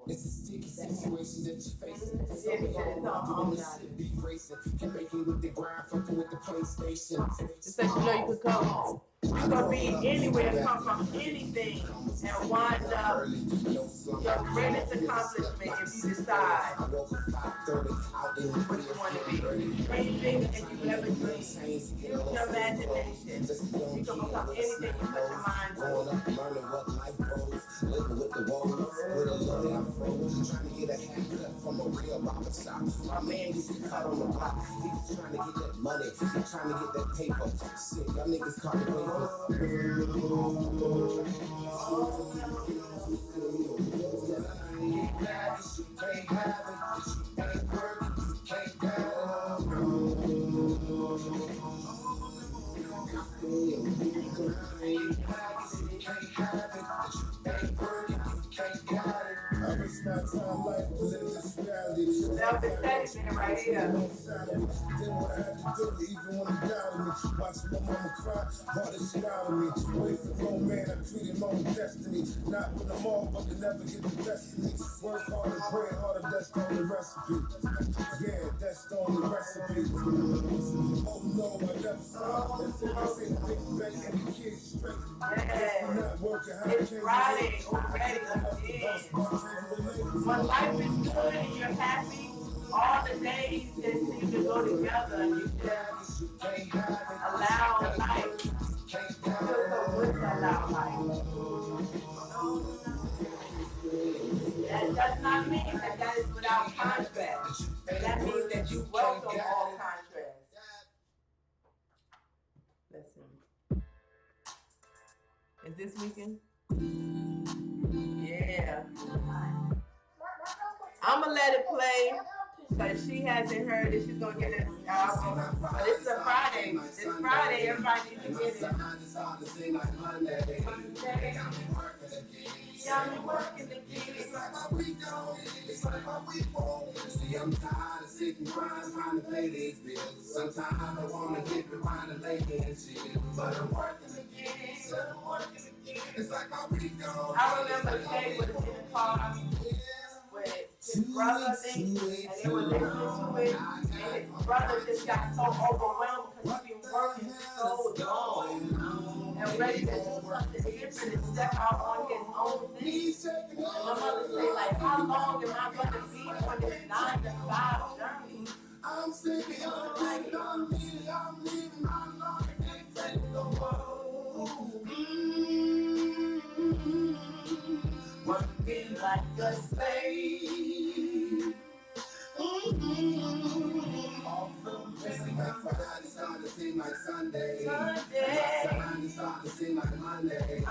It's a sticky situation that you're facing. Yeah, Some of because y'all it's all doing home this now. shit be racing. Can make it with the grind, fucking with the PlayStation. Just so you know you could come. You could be anywhere, come from anything, and wind up your greatest accomplishment if you decide what you want to be. Anything that you ever dream. Use your imagination. You can become anything you put your mind to. Growing up, learning what life goes, living with the woes, with a little damn froze, trying to get a haircut from a real barber shop. My man used to cut on the block. He was trying to get that money, he trying to get that paper. Shit, y'all niggas caught the papers. Can't have it, ain't working, can't get it. Self-esteem right here. Did what I had to do, even when I'm doubting me. Watching my mama cry, brought this shit out of me. Wait for no man, I treated my own destiny. Not when I'm all, but can never get the best of me. Work harder, pray harder, that's the only recipe. Yeah, that's the only recipe. Oh no, I never stop. That's it, I say the big bang and the kids straight. Yeah. Not working, how It's Friday already again. When life is good and you're happy, all the days just seem to go together, and you just allow life. Feel so good to allow life. That does not mean that is without contrast. That means that you welcome all contrast. Listen. Is this weekend? Yeah. I'm gonna let it play because she hasn't heard it. She's gonna get it album. But this is a Friday. This Friday, everybody needs to get it. Monday. Y'all been working again. It's like my week on, it's like my week on. See, I'm tired of sitting around trying to pay these bills. Sometimes I wanna get behind and lay and shit. But I'm working again, It's like my week gone. I remember Jay was in the car with his brother, I think, and they were listening to it, and his brother just got so overwhelmed because he's been working so long and ready to do something different and step out on his own thing. And my mother say, like, how long am I going to be on this 9 to 5 journey? I'm sleeping on the night, I'm leaving my life, can't take no more. Working like a slave. Off from missing like Friday, starting to seem like Sunday. Sunday starting to seem like Monday.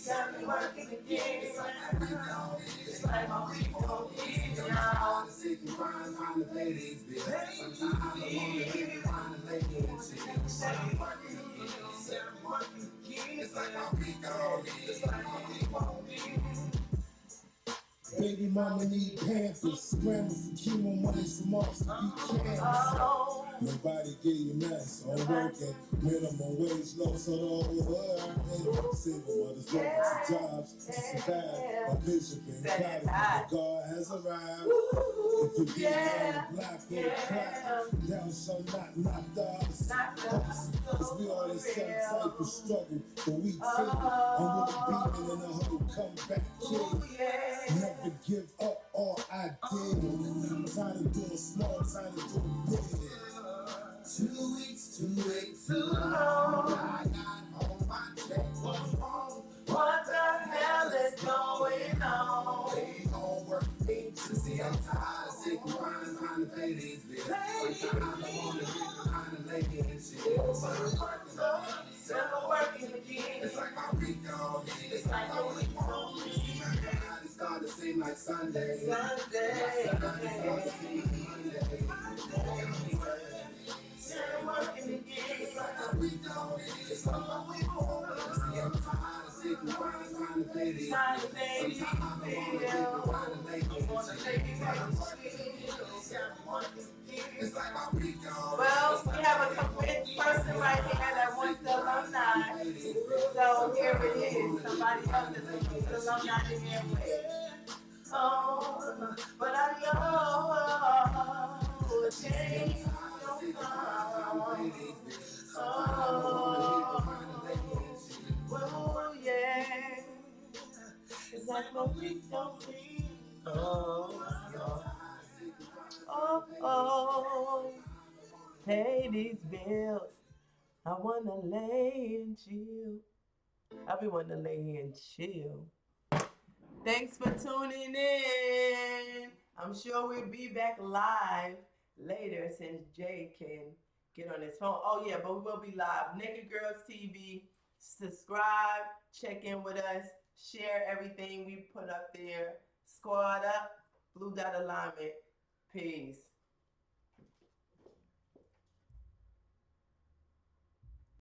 Got me working again. It's like my people don't give now. Sick and crying, trying to pay these bills. Sometimes I wanna live trying to lay in shit. It's like I'm working again. It's like my week on. It's like my week on. Baby mama need Pampers, scramble for chemo money from off to be campus. Nobody gave you mess on working, minimum wage low, so the whole world. Single mothers looking for jobs to survive. My vision been clouded, but God has arrived. If you get on the block or the clock, thou shall not knock the other. Cause we all in some type of struggle, but we take it. I'm with a beaming and a whole comeback kid. Never give up all I did. Time to do it small, time to do it big. 2 weeks, too late, too long. I got on my check, what's wrong? What the hell is going on? They gon' work me to see I'm tired of sick and crying, trying to pay these bills. Sometimes I wanna get behind and lay in shit. But I'm working again. It's like my week on. It's like my week on. Friday started to seem like Sunday. Sunday started to seem like Monday. Working again. It's like my week on. It's like my week on. See, I'm tired of sitting around trying to pay these bills. Sometimes I wanna get behind and lay in shit. It's like my week on. Well, we have a convinced person right here that wants the alumni. So here it is. Somebody else is looking for the alumni in their way. Oh, but I know a change don't come. Oh, yeah. It's like my week don't leave. Oh, pay these bills. I wanna lay and chill. I be wanna lay and chill. Thanks for tuning in. I'm sure we'll be back live later since Jay can get on his phone. Oh yeah, but we will be live. Naked Girls TV. Subscribe, check in with us, share everything we put up there. Squad up, Blue Dot Alignment. Peace.